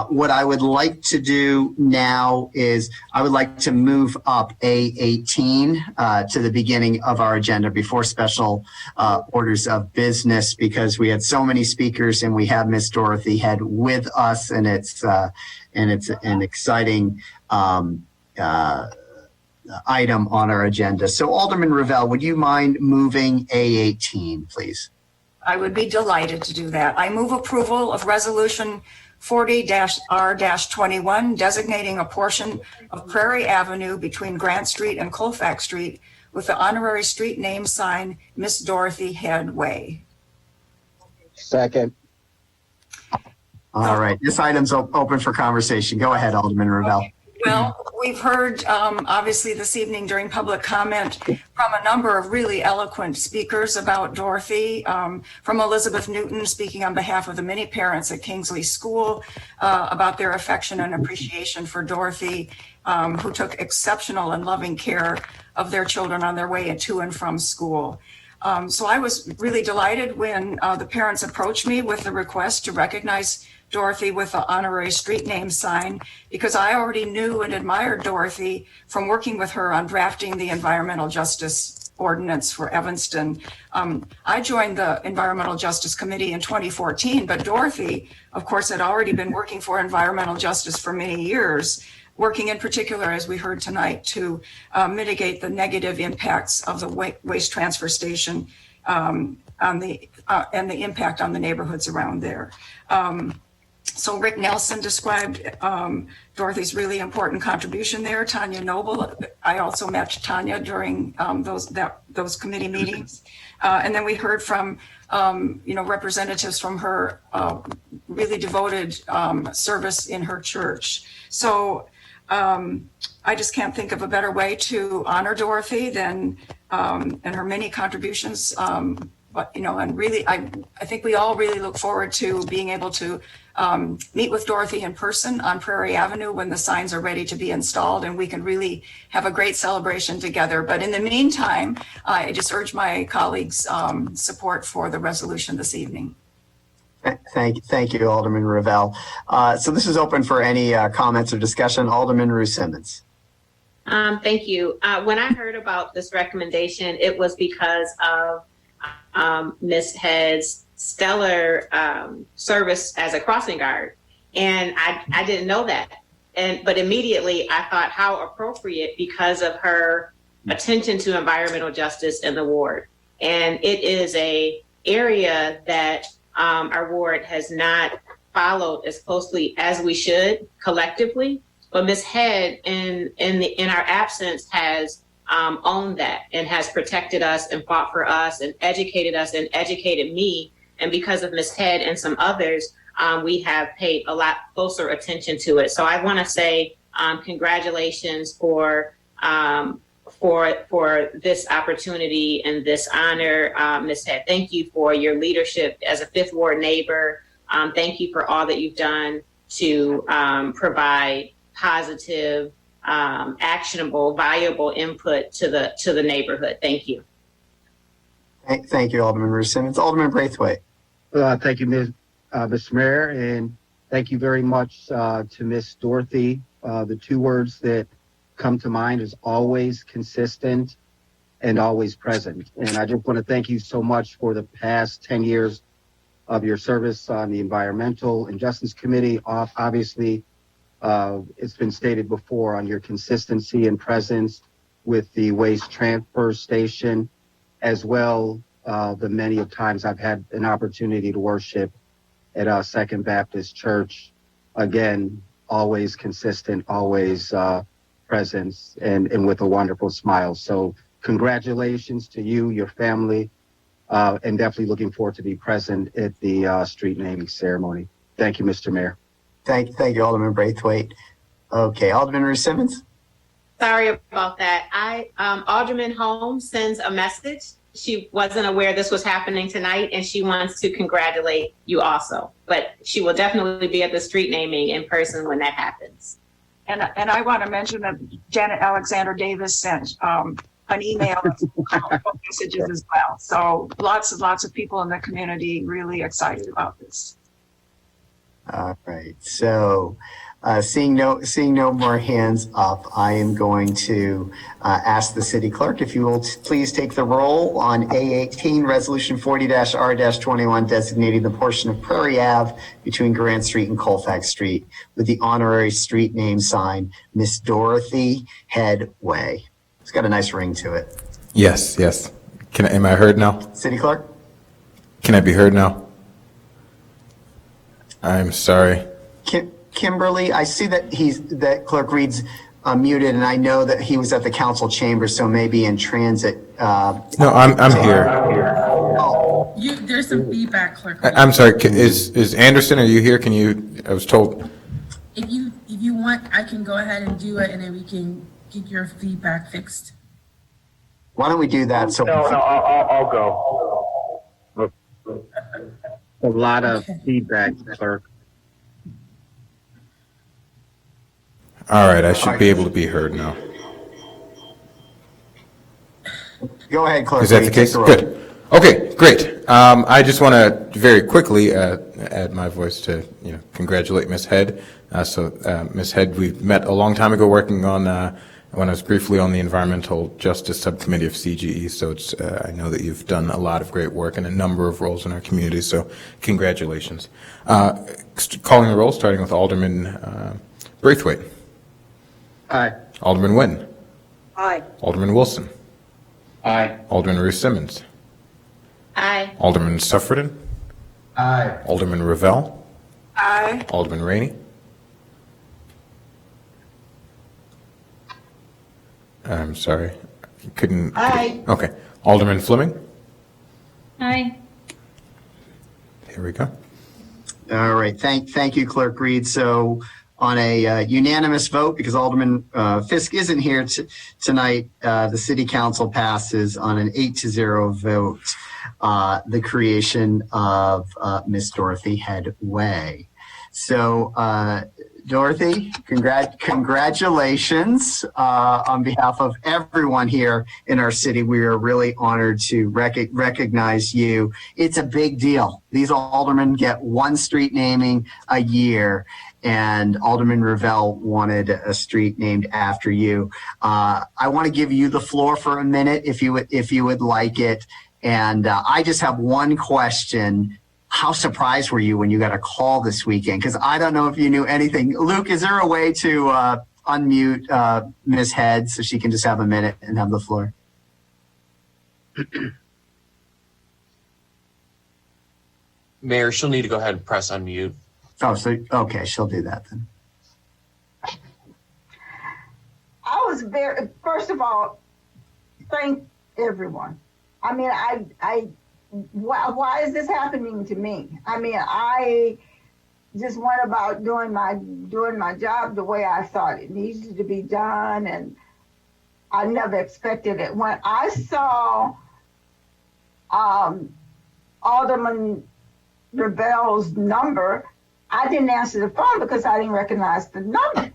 What I would like to do now is I would like to move up A18 to the beginning of our agenda before special orders of business, because we had so many speakers and we have Miss Dorothy Head with us, and it's an exciting item on our agenda. So Alderman Ravel, would you mind moving A18, please? I would be delighted to do that. I move approval of Resolution 40-R-21, designating a portion of Prairie Avenue between Grant Street and Colfax Street with the honorary street name sign, Miss Dorothy Head Way. Second. All right. This item's open for conversation. Go ahead, Alderman Ravel. Okay. Well, we've heard, obviously this evening during public comment from a number of really eloquent speakers about Dorothy, from Elizabeth Newton speaking on behalf of the many parents at Kingsley School about their affection and appreciation for Dorothy, who took exceptional and loving care of their children on their way to and from school. So I was really delighted when the parents approached me with the request to recognize Dorothy with the honorary street name sign, because I already knew and admired Dorothy from working with her on drafting the environmental justice ordinance for Evanston. I joined the Environmental Justice Committee in 2014, but Dorothy, of course, had already been working for environmental justice for many years, working in particular, as we heard tonight, to mitigate the negative impacts of the waste transfer station and the impact on the neighborhoods around there. So Rick Nelson described Dorothy's really important contribution there. Tanya Noble, I also met Tanya during those committee meetings. And then we heard from representatives from her really devoted service in her church. So I just can't think of a better way to honor Dorothy than and her many contributions. But and really, I think we all really look forward to being able to meet with Dorothy in person on Prairie Avenue when the signs are ready to be installed, and we can really have a great celebration together. But in the meantime, I just urge my colleagues' support for the resolution this evening. Thank you, Alderman Ravel. So this is open for any comments or discussion. Alderman Ruth Simmons. Thank you. When I heard about this recommendation, it was because of Ms. Head's stellar service as a crossing guard, and I didn't know that. But immediately I thought how appropriate because of her attention to environmental justice in the ward, and it is a area that our ward has not followed as closely as we should collectively. But Ms. Head, in our absence, has owned that and has protected us and fought for us and educated me. And because of Ms. Head and some others, we have paid a lot closer attention to it. So I want to say congratulations for this opportunity and this honor, Ms. Head. Thank you for your leadership as a Fifth Ward neighbor. Thank you for all that you've done to provide positive, actionable, valuable input to the neighborhood. Thank you. Thank you, Alderman Ruth Simmons. Alderman Braithwaite. Thank you, Mr. Mayor, and thank you very much to Miss Dorothy. The two words that come to mind is always consistent and always present. And I just want to thank you so much for the past 10 years of your service on the Environmental and Justice Committee. Obviously, it's been stated before on your consistency and presence with the waste transfer station, as well the many of times I've had an opportunity to worship at Second Baptist Church. Again, always consistent, always presence, and with a wonderful smile. So congratulations to you, your family, and definitely looking forward to be present at the street naming ceremony. Thank you, Mr. Mayor. Thank you, Alderman Braithwaite. Okay, Alderman Ruth Simmons. Sorry about that. Alderman Holmes sends a message. She wasn't aware this was happening tonight, and she wants to congratulate you also. But she will definitely be at the street naming in person when that happens. And I want to mention that Janet Alexander Davis sent an email with messages as well. So lots of people in the community really excited about this. All right. So seeing no more hands up, I am going to ask the city clerk if you will please take the roll on A18, Resolution 40-R-21, designating the portion of Prairie Ave between Grant Street and Colfax Street with the honorary street name sign, Miss Dorothy Head Way. It's got a nice ring to it. Yes. Am I heard now? City clerk? Can I be heard now? I'm sorry. Kimberly, I see that Clerk Reed's muted, and I know that he was at the council chamber, so maybe in transit. No, I'm here. Oh. There's some feedback, Clerk. I'm sorry. Is Anderson? Are you here? Can you? I was told. If you want, I can go ahead and do it, and then we can get your feedback fixed. Why don't we do that? So No, I'll go. A lot of feedback, clerk. All right, I should be able to be heard now. Go ahead, Clerk. Is that the case? Good. Okay, great. I just want to very quickly add my voice to congratulate Ms. Head. Ms. Head, we met a long time ago working on when I was briefly on the Environmental Justice Subcommittee of CGE, so it's, I know that you've done a lot of great work in a number of roles in our community, so congratulations. Calling the roll, starting with Alderman Braithwaite. Aye. Alderman Wynn. Aye. Alderman Wilson. Aye. Alderman Ruth Simmons. Aye. Alderman Suffredin. Aye. Alderman Ravel. Aye. Alderman Rainey. I'm sorry, couldn't. Aye. Okay. Alderman Fleming. Aye. Here we go. All right. Thank you, Clerk Reed. So on a unanimous vote, because Alderman Fisk isn't here tonight, the City Council passes on an 8-0 vote the creation of Miss Dorothy Head Way. So Dorothy, congratulations on behalf of everyone here in our city. We are really honored to recognize you. It's a big deal. These aldermen get one street naming a year, and Alderman Ravel wanted a street named after you. I want to give you the floor for a minute if you would like it. And I just have one question. How surprised were you when you got a call this weekend? Because I don't know if you knew anything. Luke, is there a way to unmute Ms. Head so she can just have a minute and have the floor? Mayor, she'll need to go ahead and press unmute. Oh, so, okay, she'll do that then. I was first of all, thank everyone. I mean, why is this happening to me? I mean, I just went about doing my job the way I thought it needed to be done, and I never expected it. When I saw Alderman Rebel's number, I didn't answer the phone because I didn't recognize the number.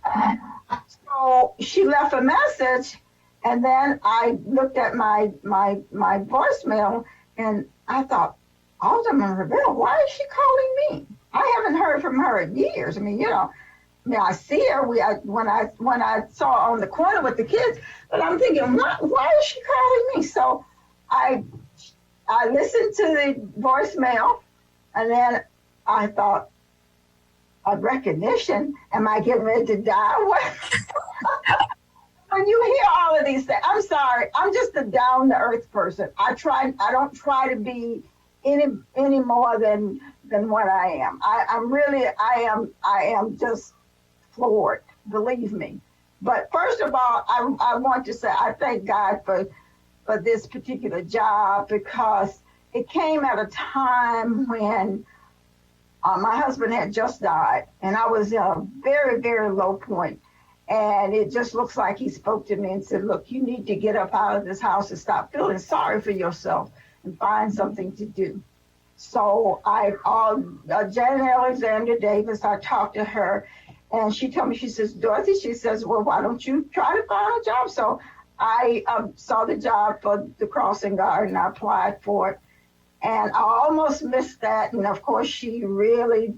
So she left a message, and then I looked at my voicemail, and I thought, Alderman Rebel, why is she calling me? I haven't heard from her in years. I mean, I see her. When I saw her on the corner with the kids, but I'm thinking, why is she calling me? So I listened to the voicemail, and then I thought, a recognition? Am I getting ready to die? When you hear all of these things, I'm sorry, I'm just a down to earth person. I don't try to be any more than what I am. I am just floored, believe me. But first of all, I want to say I thank God for this particular job, because it came at a time when my husband had just died, and I was in a very, very low point. And it just looks like he spoke to me and said, look, you need to get up out of this house and stop feeling sorry for yourself and find something to do. So I called Janet Alexander Davis. I talked to her, and she told me, she says, Dorothy, she says, well, why don't you try to find a job? So I saw the job for the crossing guard, and I applied for it. And I almost missed that. And of course, she really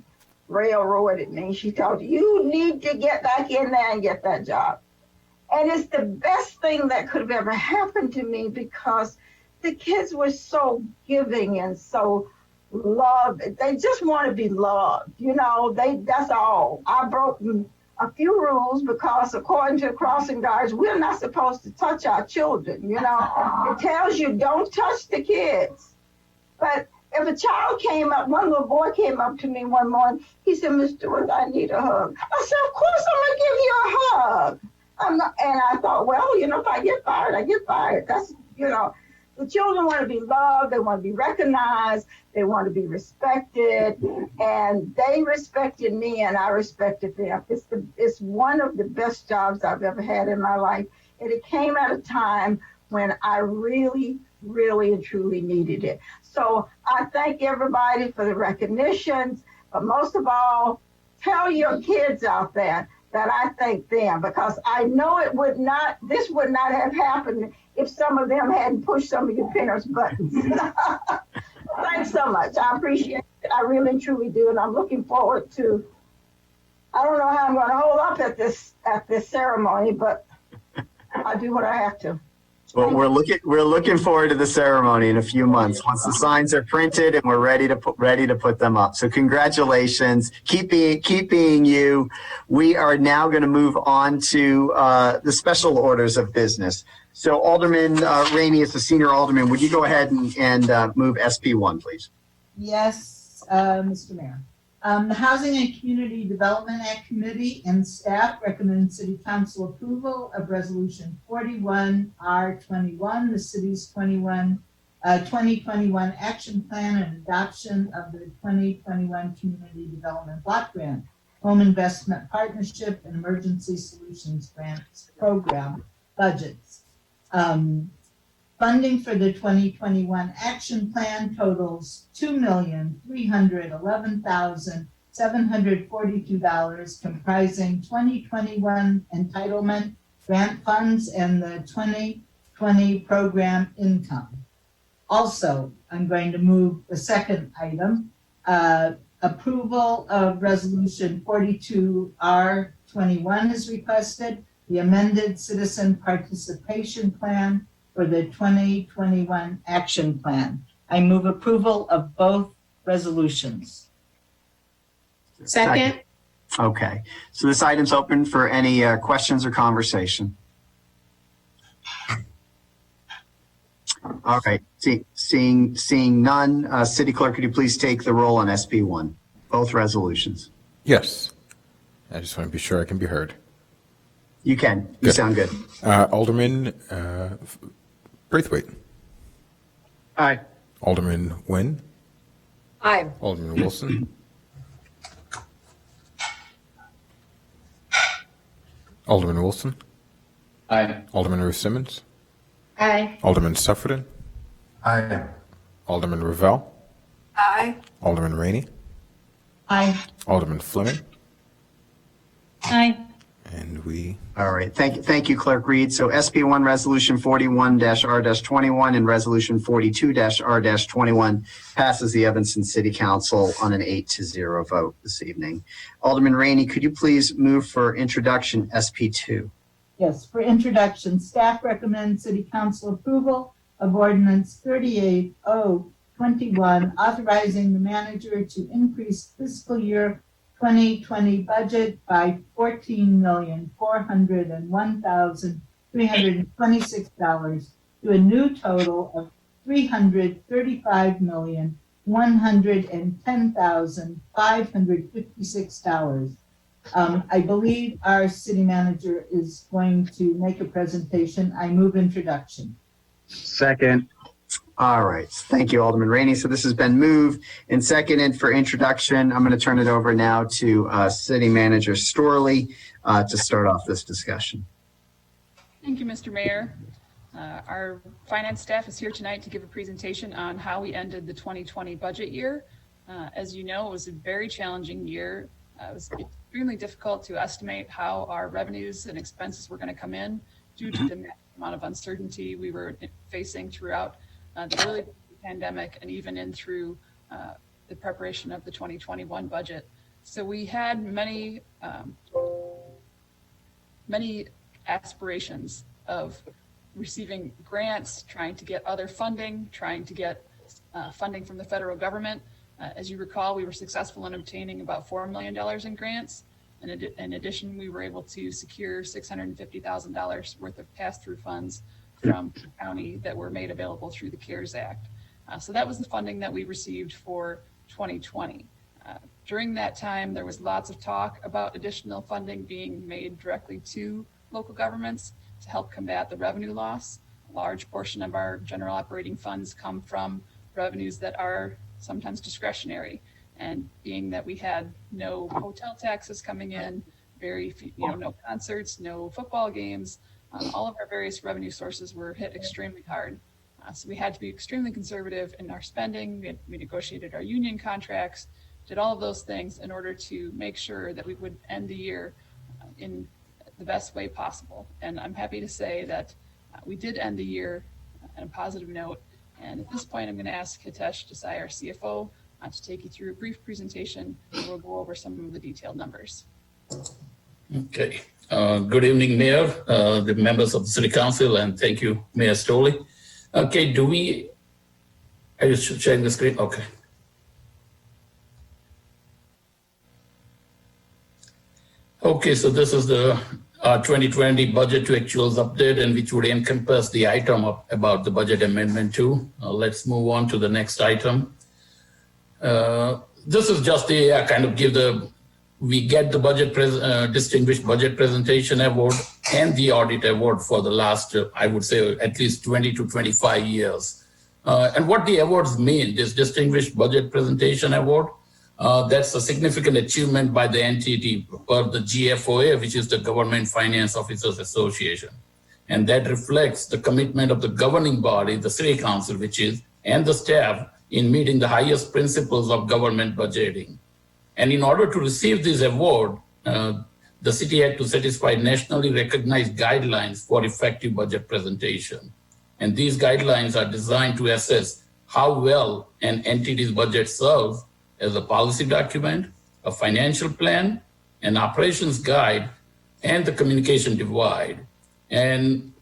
railroaded me. She told you need to get back in there and get that job. And it's the best thing that could have ever happened to me, because the kids were so giving and so loved. They just want to be loved. That's all. I broke a few rules, because according to crossing guards, we're not supposed to touch our children. It tells you don't touch the kids. But if a child came up, one little boy came up to me one morning, he said, Miss Stewart, I need a hug. I said, of course I'm going to give you a hug. And I thought, well, if I get fired, I get fired. That's, the children want to be loved. They want to be recognized. They want to be respected. And they respected me, and I respected them. It's one of the best jobs I've ever had in my life. And it came at a time when I really, really and truly needed it. So I thank everybody for the recognitions, but most of all, tell your kids out there that I thank them, because I know this would not have happened if some of them hadn't pushed some of your parents' buttons. Thanks so much. I appreciate it. I really and truly do. And I'm looking forward to, I don't know how I'm going to hold up at this ceremony, but I'll do what I have to. Well, we're looking forward to the ceremony in a few months once the signs are printed and we're ready to put them up. So congratulations. Keep being you. We are now going to move on to the special orders of business. So Alderman Rainey, as the senior alderman, would you go ahead and move SP1, please? Yes, Mr. Mayor. The Housing and Community Development Act Committee and staff recommend City Council approval of Resolution 41R21, the city's 2021 action plan and adoption of the 2021 Community Development Block Grant, Home Investment Partnership, and Emergency Solutions Grants Program budgets. Funding for the 2021 action plan totals $2,311,742, comprising 2021 entitlement grant funds and the 2020 program income. Also, I'm going to move the second item, approval of resolution 42R21 is requested, the amended citizen participation plan for the 2021 action plan. I move approval of both resolutions. Second. Okay, so this item's open for any questions or conversation. All right, seeing none, City Clerk, could you please take the roll on SP1, both resolutions? Yes. I just want to be sure I can be heard. You can. You sound good. Alderman Braithwaite. Aye. Alderman Nguyen. Aye. Alderman Wilson. Alderman Wilson. Aye. Alderman Ruth Simmons. Aye. Alderman Suffredin. Aye. Alderman Ravel. Aye. Alderman Rainey. Aye. Alderman Fleming. Aye. And we... All right, thank you, Clerk Reed. So SP1 Resolution 41-R-21 and Resolution 42-R-21 passes the Evanston City Council on an 8-0 vote this evening. Alderman Rainey, could you please move for introduction SP2? Yes, for introduction, staff recommends City Council approval of Ordinance 38-021, authorizing the manager to increase fiscal year 2020 budget by $14,401,326 to a new total of $335,110,556. I believe our city manager is going to make a presentation. I move introduction. Second. All right. Thank you, Alderman Rainey. So this has been moved and seconded for introduction. I'm going to turn it over now to City Manager Storley to start off this discussion. Thank you, Mr. Mayor. Our finance staff is here tonight to give a presentation on how we ended the 2020 budget year. As you know, it was a very challenging year. It was extremely difficult to estimate how our revenues and expenses were going to come in due to the amount of uncertainty we were facing throughout the early pandemic and even in through the preparation of the 2021 budget. So we had many aspirations of receiving grants, trying to get other funding, trying to get funding from the federal government. As you recall, we were successful in obtaining about $4 million in grants. And in addition, we were able to secure $650,000 worth of pass-through funds from the county that were made available through the CARES Act. So that was the funding that we received for 2020. During that time, there was lots of talk about additional funding being made directly to local governments to help combat the revenue loss. A large portion of our general operating funds come from revenues that are sometimes discretionary. And being that we had no hotel taxes coming in, very few, no concerts, no football games, all of our various revenue sources were hit extremely hard. So we had to be extremely conservative in our spending. We negotiated our union contracts, did all of those things in order to make sure that we would end the year in the best way possible. And I'm happy to say that we did end the year on a positive note. And at this point, I'm going to ask Hitesh Desai, our CFO, to take you through a brief presentation, and we'll go over some of the detailed numbers. Okay. Good evening, Mayor, the members of the City Council, and thank you, Mayor Stoley. Okay, are you sharing the screen? Okay. Okay, so this is the 2020 budget to actuals update, and which would encompass the item about the budget amendment too. Let's move on to the next item. This is just a kind of we get the distinguished budget presentation award and the audit award for the last, I would say, at least 20 to 25 years. And what the awards mean, this distinguished budget presentation award, that's a significant achievement by the entity per the GFOA, which is the Government Finance Officers Association. And that reflects the commitment of the governing body, the City Council, and the staff in meeting the highest principles of government budgeting. And in order to receive this award, the city had to satisfy nationally recognized guidelines for effective budget presentation. And these guidelines are designed to assess how well an entity's budget serves as a policy document, a financial plan, an operations guide, and the communication divide. And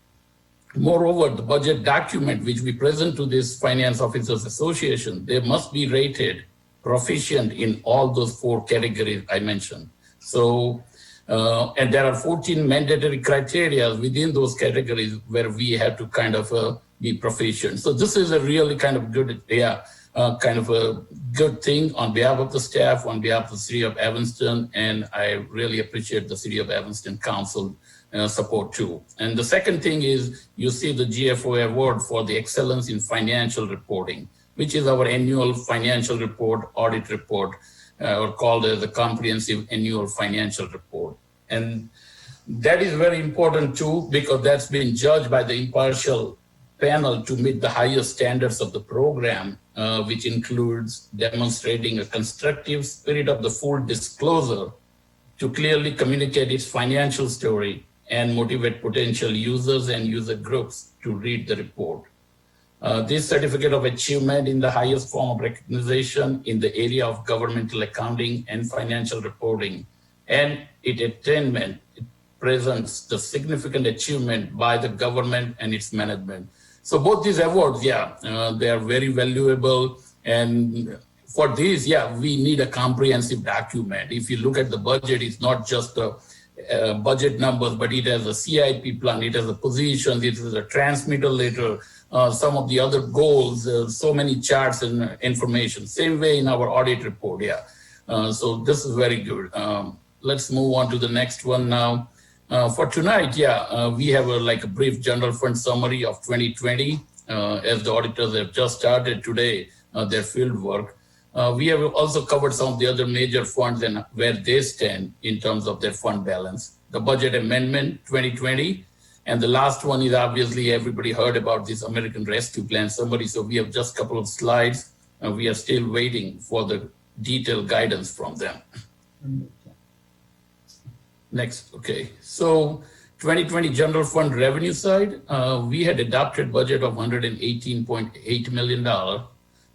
moreover, the budget document which we present to this Finance Officers Association, they must be rated proficient in all those 4 categories I mentioned. So, and there are 14 mandatory criteria within those categories where we have to kind of be proficient. So this is a really kind of good, kind of a good thing on behalf of the staff, on behalf of the City of Evanston, and I really appreciate the City of Evanston Council support too. And the second thing is you see the GFOA award for the excellence in financial reporting, which is our annual financial report, audit report, or called as a comprehensive annual financial report. And that is very important too, because that's been judged by the impartial panel to meet the highest standards of the program, which includes demonstrating a constructive spirit of the full disclosure to clearly communicate its financial story and motivate potential users and user groups to read the report. This certificate of achievement in the highest form of recognition in the area of governmental accounting and financial reporting, and its attainment, it presents the significant achievement by the government and its management. So both these awards, they are very valuable. And for these, we need a comprehensive document. If you look at the budget, it's not just the budget numbers, but it has a CIP plan, it has a position, it has a transmitter letter, some of the other goals, so many charts and information. Same way in our audit report, so this is very good. Let's move on to the next one now. For tonight, we have a brief general fund summary of 2020, as the auditors have just started today their field work. We have also covered some of the other major funds and where they stand in terms of their fund balance. The budget amendment 2020, and the last one is obviously everybody heard about this American Rescue Plan summary. So we have just a couple of slides, and we are still waiting for the detailed guidance from them. Next, okay. So 2020 general fund revenue side, we had adopted budget of $118.8 million.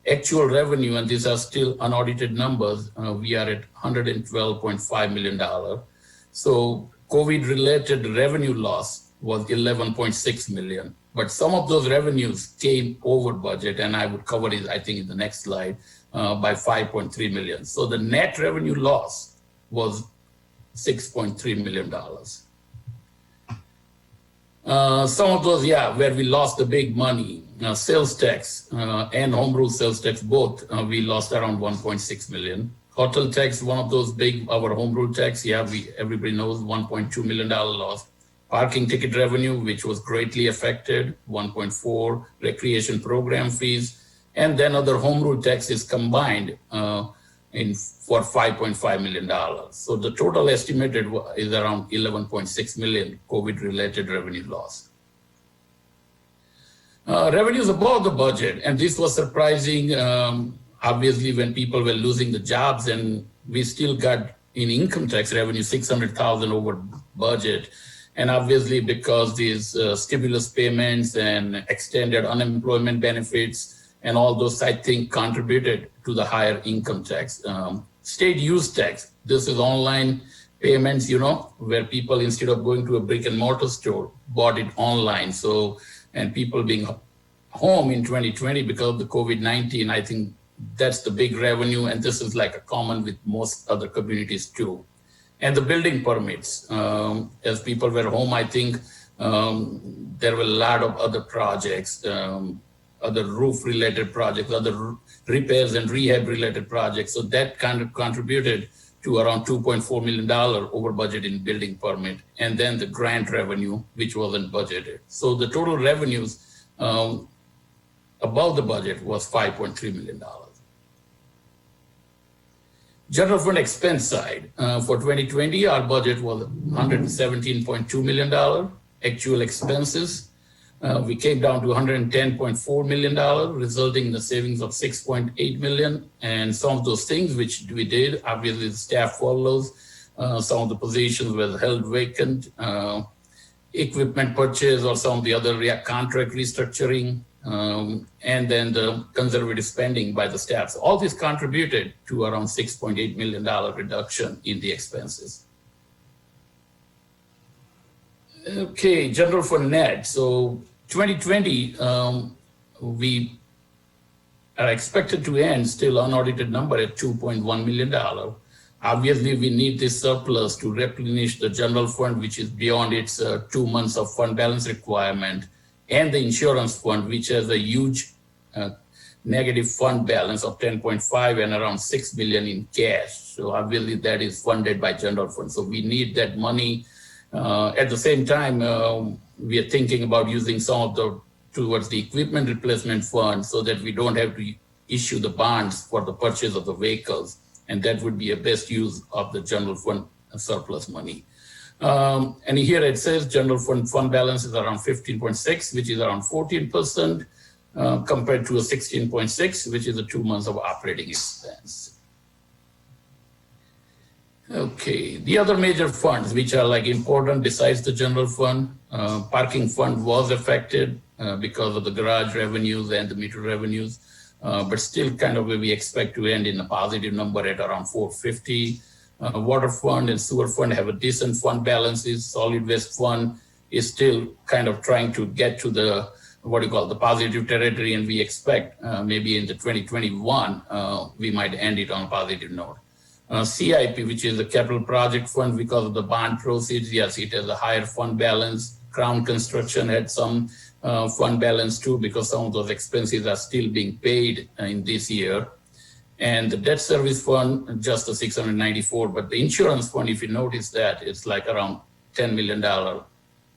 Actual revenue, and these are still unaudited numbers, we are at $112.5 million. So COVID-related revenue loss was $11.6 million. But some of those revenues came over budget, and I would cover it, I think, in the next slide, by $5.3 million. So the net revenue loss was $6.3 million. Some of those, where we lost the big money, sales tax and home rule sales tax, both we lost around 1.6 million. Hotel tax, one of those big, our home rule tax, everybody knows, $1.2 million loss. Parking ticket revenue, which was greatly affected, 1.4, recreation program fees, and then other home rule taxes combined for $5.5 million. So the total estimated is around 11.6 million COVID-related revenue loss. Revenues above the budget, and this was surprising, obviously, when people were losing the jobs, and we still got in income tax revenue $600,000 over budget. And obviously, because these stimulus payments and extended unemployment benefits and all those, I think, contributed to the higher income tax. State use tax, this is online payments, where people, instead of going to a brick and mortar store, bought it online. So, and people being home in 2020 because of the COVID-19, I think that's the big revenue. And this is like a common with most other communities too. And the building permits, as people were home, I think there were a lot of other projects, other roof-related projects, other repairs and rehab-related projects. So that kind of contributed to around $2.4 million over budget in building permit. And then the grant revenue, which wasn't budgeted. So the total revenues above the budget was $5.3 million. General fund expense side, for 2020, our budget was $117.2 million. Actual expenses, we came down to $110.4 million, resulting in a savings of $6.8 million. And some of those things which we did, obviously the staff furloughs, some of the positions were held vacant, equipment purchase or some of the other contract restructuring, and then the conservative spending by the staff. So all this contributed to around $6.8 million reduction in the expenses. Okay, general fund net. So 2020, we are expected to end still unaudited number at $2.1 million. Obviously, we need this surplus to replenish the general fund, which is beyond its 2 months of fund balance requirement, and the insurance fund, which has a huge negative fund balance of 10.5 and around 6 million in cash. So obviously that is funded by general fund. So we need that money. At the same time, we are thinking about using some of the towards the equipment replacement fund so that we don't have to issue the bonds for the purchase of the vehicles. And that would be a best use of the general fund surplus money. And here it says general fund balance is around 15.6, which is around 14%, compared to a 16.6, which is the 2 months of operating expense. Okay, the other major funds which are like important besides the general fund, parking fund was affected because of the garage revenues and the meter revenues, but still kind of where we expect to end in a positive number at around 450. Water fund and sewer fund have a decent fund balances. Solid waste fund is still kind of trying to get to the the positive territory, and we expect maybe in the 2021 we might end it on a positive note. CIP, which is the capital project fund, because of the bond proceeds, yes, it has a higher fund balance. Crown Construction had some fund balance too, because some of those expenses are still being paid in this year. And the debt service fund, just the 694, but the insurance fund, if you notice that, it's like around $10 million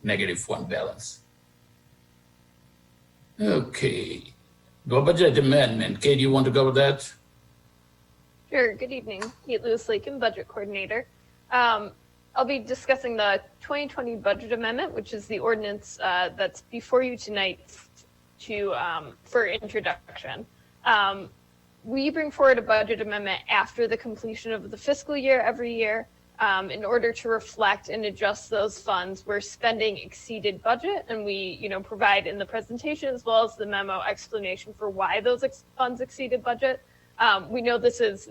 negative fund balance. Okay, the budget amendment. Kate, you want to cover that? Sure. Good evening. Kate Lewis-Lakin, Budget Coordinator. I'll be discussing the 2020 budget amendment, which is the ordinance that's before you tonight for introduction. We bring forward a budget amendment after the completion of the fiscal year every year in order to reflect and adjust those funds where spending exceeded budget, and we provide in the presentation as well as the memo explanation for why those funds exceeded budget. We know this is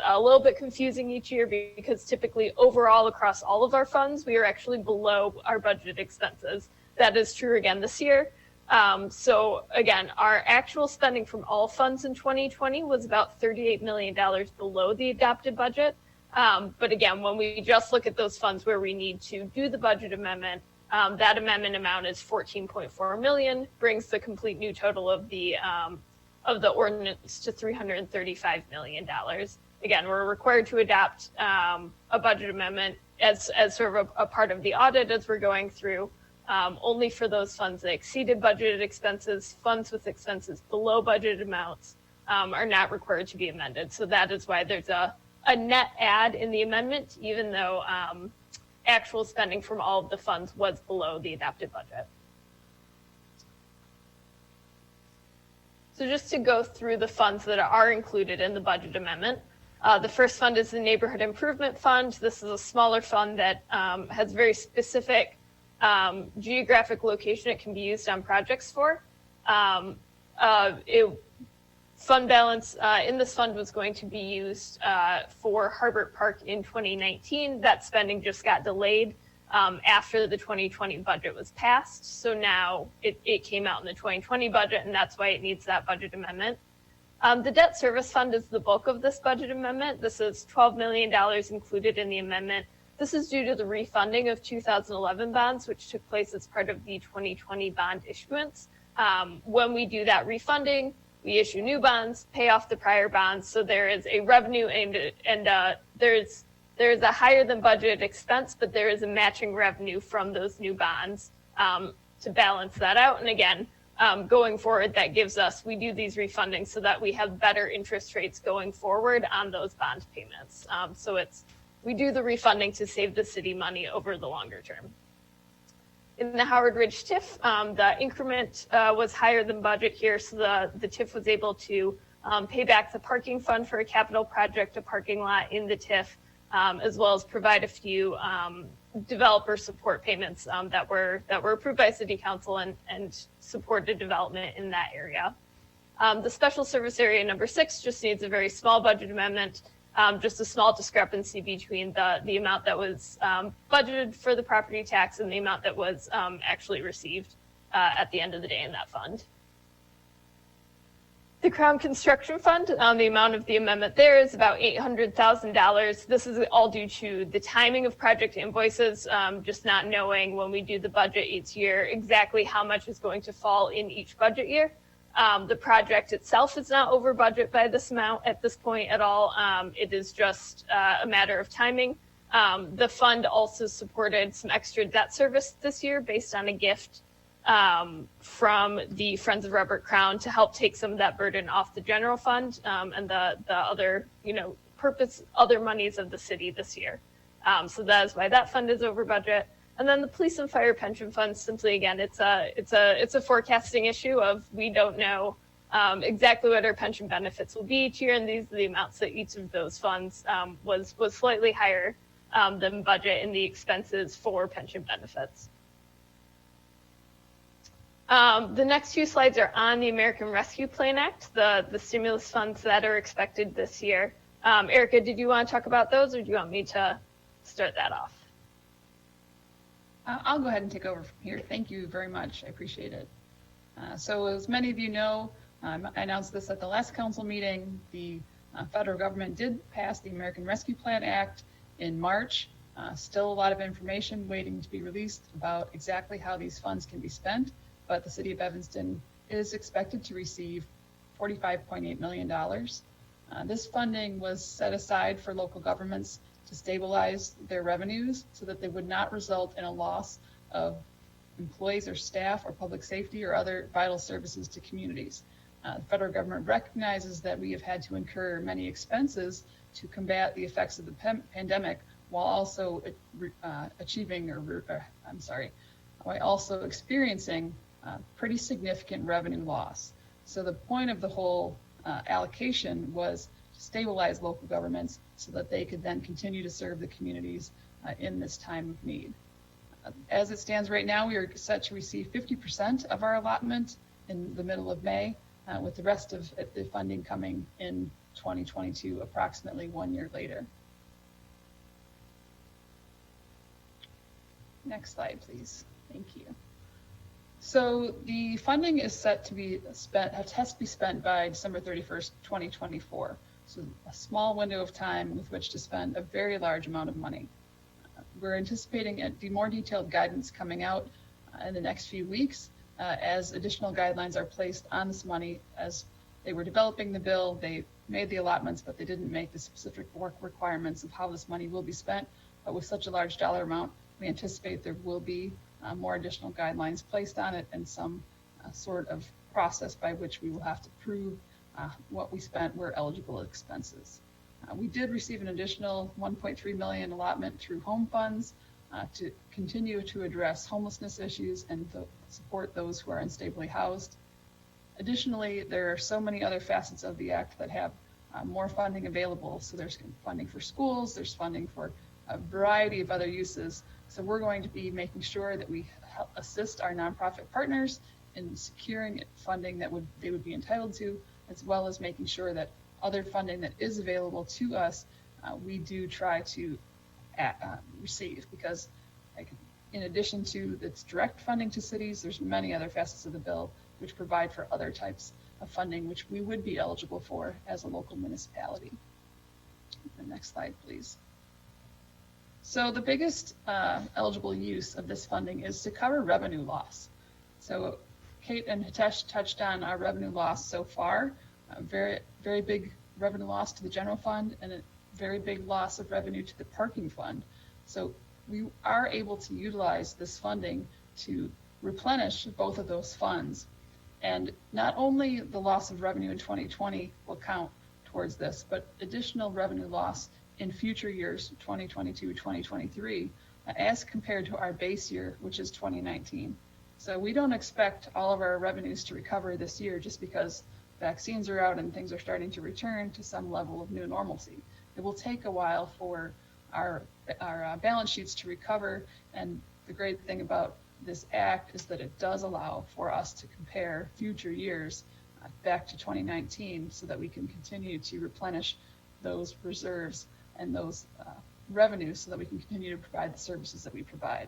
a little bit confusing each year because typically overall across all of our funds, we are actually below our budget expenses. That is true again this year. So again, our actual spending from all funds in 2020 was about $38 million below the adopted budget. But again, when we just look at those funds where we need to do the budget amendment, that amendment amount is $14.4 million, brings the complete new total of the ordinance to $335 million. Again, we're required to adopt a budget amendment as sort of a part of the audit as we're going through, only for those funds that exceeded budgeted expenses. Funds with expenses below budget amounts are not required to be amended. So that is why there's a net add in the amendment, even though actual spending from all of the funds was below the adopted budget. So just to go through the funds that are included in the budget amendment, the first fund is the Neighborhood Improvement Fund. This is a smaller fund that has very specific geographic location it can be used on projects for. fund balance in this fund was going to be used for Harbert Park in 2019. That spending just got delayed after the 2020 budget was passed. So now it came out in the 2020 budget, and that's why it needs that budget amendment. The debt service fund is the bulk of this budget amendment. This is $12 million included in the amendment. This is due to the refunding of 2011 bonds, which took place as part of the 2020 bond issuance. When we do that refunding, we issue new bonds, pay off the prior bonds. So there is a revenue and there's a higher than budgeted expense, but there is a matching revenue from those new bonds to balance that out. And again, going forward, that gives us, we do these refundings so that we have better interest rates going forward on those bond payments. So we do the refunding to save the city money over the longer term. In the Howard Ridge TIF, the increment was higher than budget here, so the TIF was able to pay back the parking fund for a capital project, a parking lot in the TIF, as well as provide a few developer support payments that were approved by City Council and supported development in that area. The special service area number 6 just needs a very small budget amendment. Just a small discrepancy between the amount that was budgeted for the property tax and the amount that was actually received at the end of the day in that fund. The Crown Construction Fund, the amount of the amendment there is about $800,000. This is all due to the timing of project invoices, just not knowing when we do the budget each year exactly how much is going to fall in each budget year. The project itself is not over budget by this amount at this point at all. It is just a matter of timing. The fund also supported some extra debt service this year based on a gift from the Friends of Robert Crown to help take some of that burden off the general fund and the other, other monies of the city this year. So that is why that fund is over budget. And then the police and fire pension funds, simply again, it's a forecasting issue of we don't know exactly what our pension benefits will be each year, and these are the amounts that each of those funds was slightly higher than budget in the expenses for pension benefits. The next few slides are on the American Rescue Plan Act, the stimulus funds that are expected this year. Erica, did you want to talk about those, or do you want me to start that off? I'll go ahead and take over from here. Thank you very much. I appreciate it. So as many of you know, I announced this at the last council meeting. The federal government did pass the American Rescue Plan Act in March. Still a lot of information waiting to be released about exactly how these funds can be spent, but the city of Evanston is expected to receive $45.8 million. This funding was set aside for local governments to stabilize their revenues so that they would not result in a loss of employees or staff or public safety or other vital services to communities. The federal government recognizes that we have had to incur many expenses to combat the effects of the pandemic while also experiencing pretty significant revenue loss. So the point of the whole allocation was to stabilize local governments so that they could then continue to serve the communities in this time of need. As it stands right now, we are set to receive 50% of our allotment in the middle of May, with the rest of the funding coming in 2022, approximately 1 year later. Next slide, please. Thank you. So the funding is set to be spent, has to be spent by December 31st, 2024. So a small window of time with which to spend a very large amount of money. We're anticipating the more detailed guidance coming out in the next few weeks as additional guidelines are placed on this money. As they were developing the bill, they made the allotments, but they didn't make the specific work requirements of how this money will be spent. But with such a large dollar amount, we anticipate there will be more additional guidelines placed on it and some sort of process by which we will have to prove what we spent were eligible expenses. We did receive an additional $1.3 million allotment through home funds to continue to address homelessness issues and support those who are unstably housed. Additionally, there are so many other facets of the act that have more funding available. So there's funding for schools, there's funding for a variety of other uses. So we're going to be making sure that we help assist our nonprofit partners in securing funding that they would be entitled to, as well as making sure that other funding that is available to us, we do try to receive, because like, in addition to its direct funding to cities, there's many other facets of the bill which provide for other types of funding which we would be eligible for as a local municipality. The next slide, please. So the biggest eligible use of this funding is to cover revenue loss. So Kate and Hitesh touched on our revenue loss so far, a very big revenue loss to the general fund and a very big loss of revenue to the parking fund. So we are able to utilize this funding to replenish both of those funds. And not only the loss of revenue in 2020 will count towards this, but additional revenue loss in future years, 2022, 2023, as compared to our base year, which is 2019. So we don't expect all of our revenues to recover this year just because vaccines are out and things are starting to return to some level of new normalcy. It will take a while for our balance sheets to recover, and the great thing about this act is that it does allow for us to compare future years back to 2019 so that we can continue to replenish those reserves and those revenues so that we can continue to provide the services that we provide.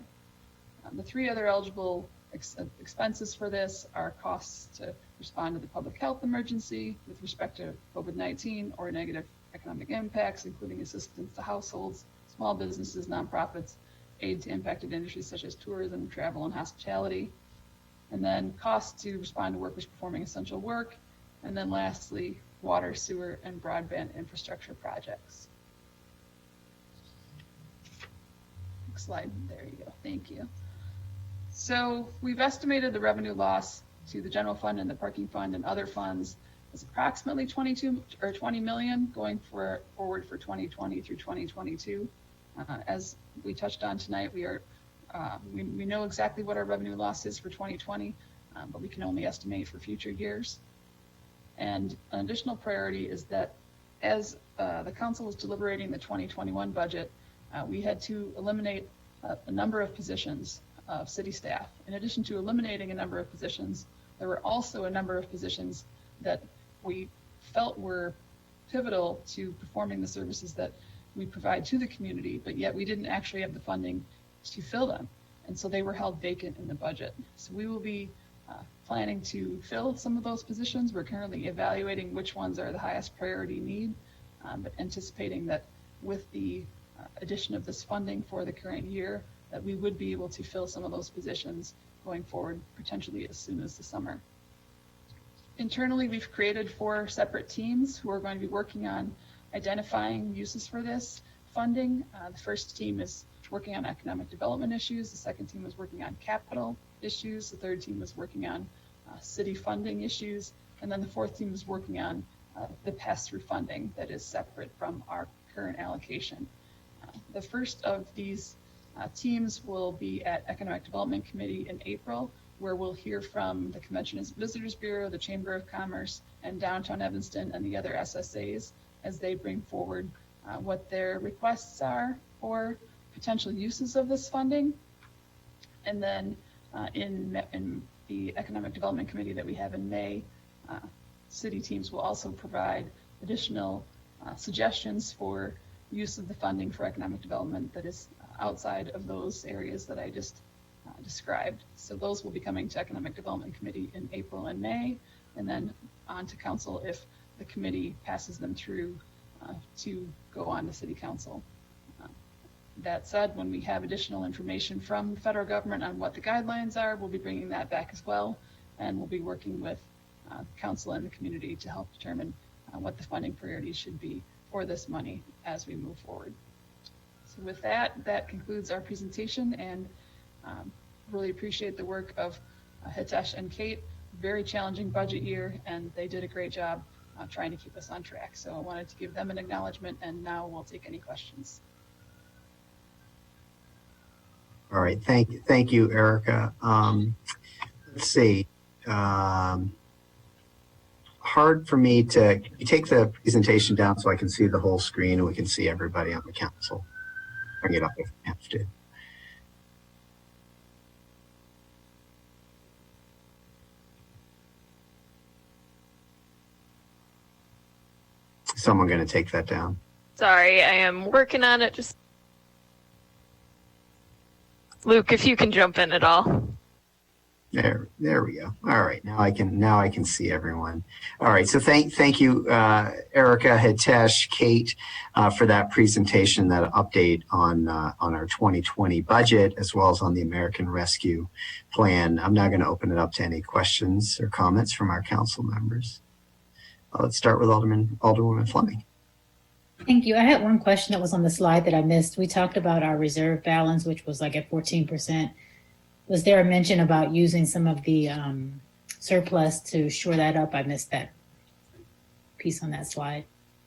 The three other eligible expenses for this are costs to respond to the public health emergency with respect to COVID-19 or negative economic impacts, including assistance to households, small businesses, nonprofits, aid to impacted industries such as tourism, travel, and hospitality, and then costs to respond to workers performing essential work, and then lastly, water, sewer, and broadband infrastructure projects. Next slide. There you go. Thank you. So we've estimated the revenue loss to the general fund and the parking fund and other funds is approximately 20 million going forward for 2020 through 2022. As we touched on tonight, we know exactly what our revenue loss is for 2020, but we can only estimate for future years. And an additional priority is that as the council was deliberating the 2021 budget, we had to eliminate a number of positions of city staff. In addition to eliminating a number of positions, there were also a number of positions that we felt were pivotal to performing the services that we provide to the community, but yet we didn't actually have the funding to fill them. And so they were held vacant in the budget. So we will be planning to fill some of those positions. We're currently evaluating which ones are the highest priority need, but anticipating that with the addition of this funding for the current year, that we would be able to fill some of those positions going forward, potentially as soon as the summer. Internally, we've created 4 separate teams who are going to be working on identifying uses for this funding. The first team is working on economic development issues. The second team is working on capital issues. The third team is working on city funding issues. And then the fourth team is working on the pass-through funding that is separate from our current allocation. The first of these teams will be at Economic Development Committee in April, where we'll hear from the Convention and Visitors Bureau, the Chamber of Commerce, and Downtown Evanston and the other SSAs as they bring forward what their requests are for potential uses of this funding. And then in the Economic Development Committee that we have in May, city teams will also provide additional suggestions for use of the funding for economic development that is outside of those areas that I just described. So those will be coming to Economic Development Committee in April and May, and then on to Council if the committee passes them through to go on to City Council. That said, when we have additional information from the federal government on what the guidelines are, we'll be bringing that back as well, and we'll be working with Council and the community to help determine what the funding priorities should be for this money as we move forward. So with that, that concludes our presentation, and really appreciate the work of Hitesh and Kate. Very challenging budget year, and they did a great job trying to keep us on track. So I wanted to give them an acknowledgement, and now we'll take any questions. All right, thank you, Erica. Let's see. Hard for me to take the presentation down so I can see the whole screen and we can see everybody on the council. Bring it up if we have to. someone going to take that down? Sorry, I am working on it. Just Luke, if you can jump in at all. There we go. All right, now I can see everyone. All right, so thank you, Erica, Hitesh, Kate, for that presentation, that update on our 2020 budget, as well as on the American Rescue Plan. I'm now going to open it up to any questions or comments from our council members. Let's start with Alderwoman Fleming. Thank you. I had one question that was on the slide that I missed. We talked about our reserve balance, which was like at 14%. Was there a mention about using some of the surplus to shore that up? I missed that piece on that slide.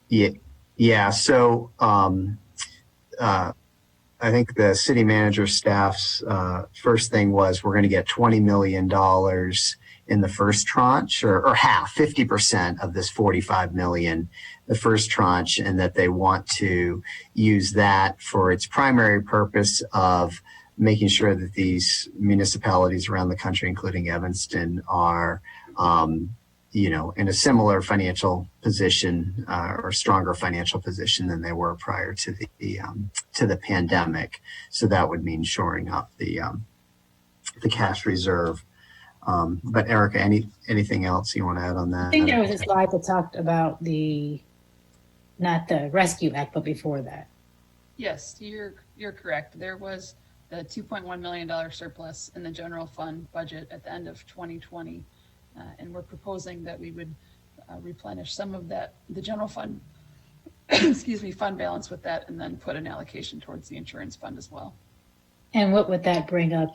Yeah. So I think the city manager staff's first thing was we're going to get $20 million in the first tranche, or half, 50% of this 45 million, the first tranche, and that they want to use that for its primary purpose of making sure that these municipalities around the country, including Evanston, are, in a similar financial position or stronger financial position than they were prior to the pandemic. So that would mean shoring up the cash reserve. But Erica, anything else you want to add on that? I think there was a slide that talked about not the Rescue Act, but before that. Yes, you're correct. There was the $2.1 million surplus in the general fund budget at the end of 2020. And we're proposing that we would replenish some of that, the general fund, fund balance with that, and then put an allocation towards the insurance fund as well. And what would that bring up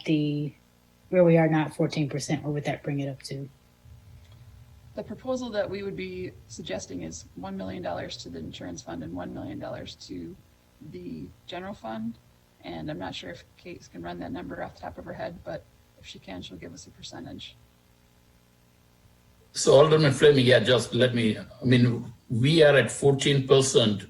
where we are not 14%, or would that bring it up to? The proposal that we would be suggesting is $1 million to the insurance fund and $1 million to the general fund. And I'm not sure if Kate can run that number off the top of her head, but if she can, she'll give us a percentage. So Alderman Fleming, we are at 14%,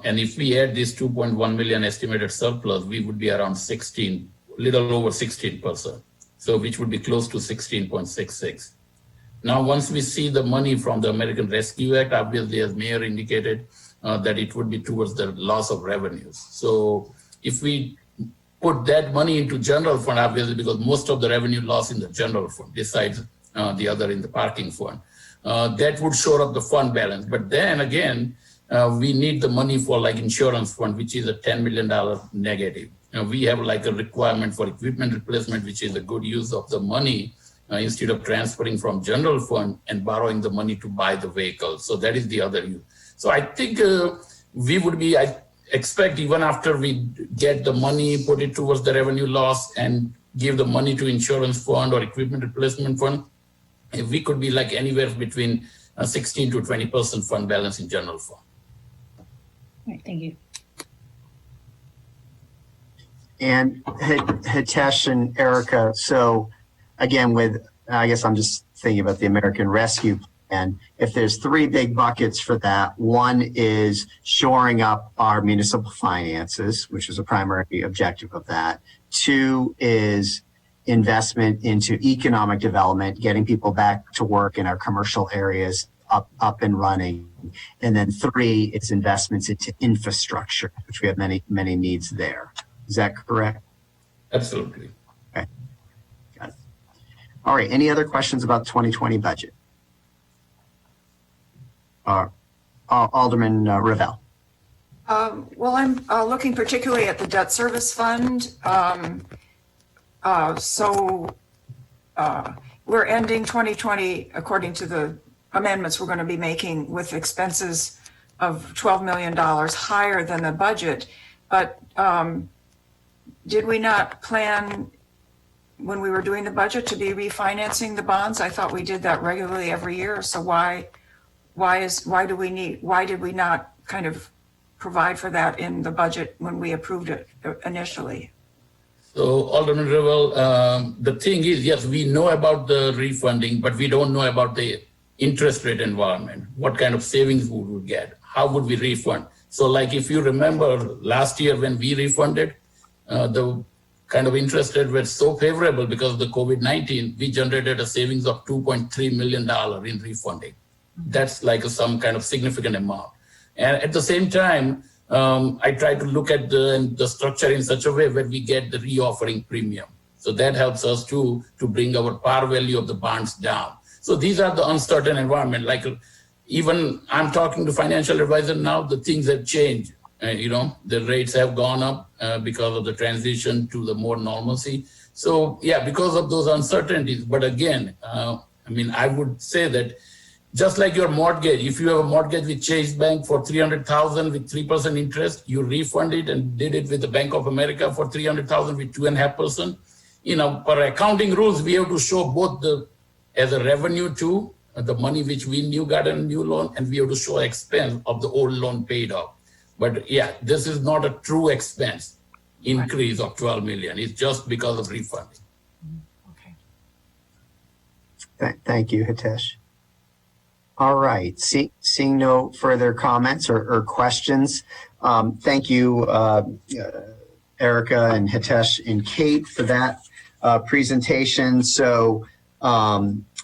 and if we add this 2.1 million estimated surplus, we would be around 16, little over 16%. So which would be close to 16.66. Now, once we see the money from the American Rescue Act, obviously, as Mayor indicated, that it would be towards the loss of revenues. So if we put that money into general fund, obviously, because most of the revenue loss in the general fund, besides the other in the parking fund, that would shore up the fund balance. But then again, we need the money for like insurance fund, which is a $10 million negative. We have like a requirement for equipment replacement, which is a good use of the money instead of transferring from general fund and borrowing the money to buy the vehicle. So that is the other use. So I think we would be, I expect even after we get the money, put it towards the revenue loss and give the money to insurance fund or equipment replacement fund, if we could be like anywhere between 16 to 20% fund balance in general fund. All right, thank you. And Hitesh and Erica, so again, I guess I'm just thinking about the American Rescue Plan. If there's three big buckets for that, one is shoring up our municipal finances, which is a primary objective of that. Two is investment into economic development, getting people back to work in our commercial areas up and running. And then three is investments into infrastructure, which we have many needs there. Is that correct? Absolutely. Okay. Got it. All right. Any other questions about the 2020 budget? Alderman Revelle. Well, I'm looking particularly at the debt service fund. We're ending 2020, according to the amendments we're going to be making, with expenses of $12 million higher than the budget. But did we not plan when we were doing the budget to be refinancing the bonds? I thought we did that regularly every year. So why did we not kind of provide for that in the budget when we approved it initially? So Alderman Revelle, the thing is, yes, we know about the refunding, but we don't know about the interest rate environment, what kind of savings we would get, how would we refund. So like if you remember last year when we refunded, the kind of interest rate were so favorable because of the COVID-19, we generated a savings of $2.3 million in refunding. That's like some kind of significant amount. And at the same time, I try to look at the structure in such a way where we get the reoffering premium. So that helps us to bring our par value of the bonds down. So these are the uncertain environment. Like even I'm talking to financial advisor now, the things have changed. The rates have gone up because of the transition to the more normalcy. So yeah, because of those uncertainties. But again, I would say that just like your mortgage, if you have a mortgage with Chase Bank for $300,000 with 3% interest, you refund it and did it with the Bank of America for $300,000 with 2.5%. Per accounting rules, we have to show both as a revenue too, the money which we got a new loan, and we have to show expense of the old loan paid off. But yeah, this is not a true expense increase of 12 million. It's just because of refunding. Thank you, Hitesh. All right. Seeing no further comments or questions, thank you, Erica and Hitesh and Kate for that presentation. So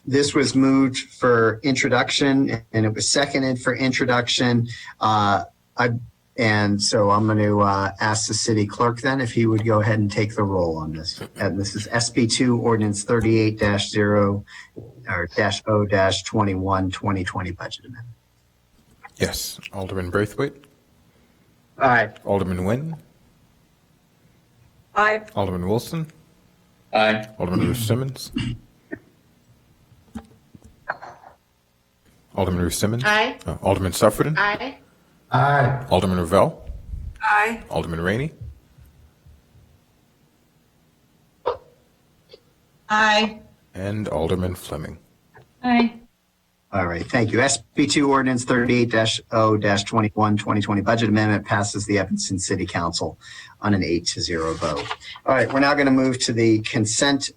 this was moved for introduction and it was seconded for introduction. And so I'm going to ask the city clerk then if he would go ahead and take the roll on this. And this is SB2 Ordinance 38-0-21 2020 budget amendment. Yes. Alderman Braithwaite. Aye. Alderman Nguyen. Aye. Alderman Wilson. Aye. Alderman Ruth Simmons. Alderman Ruth Simmons. Aye. Alderman Suffredin. Aye. Aye. Alderman Ravel. Aye. Alderman Rainey. Aye. And Alderman Fleming. Aye. All right, thank you. SB2 Ordinance 38-0-21 2020 budget amendment passes the Evanston City Council on an 8-0 vote. All right, we're now going to move to the consent.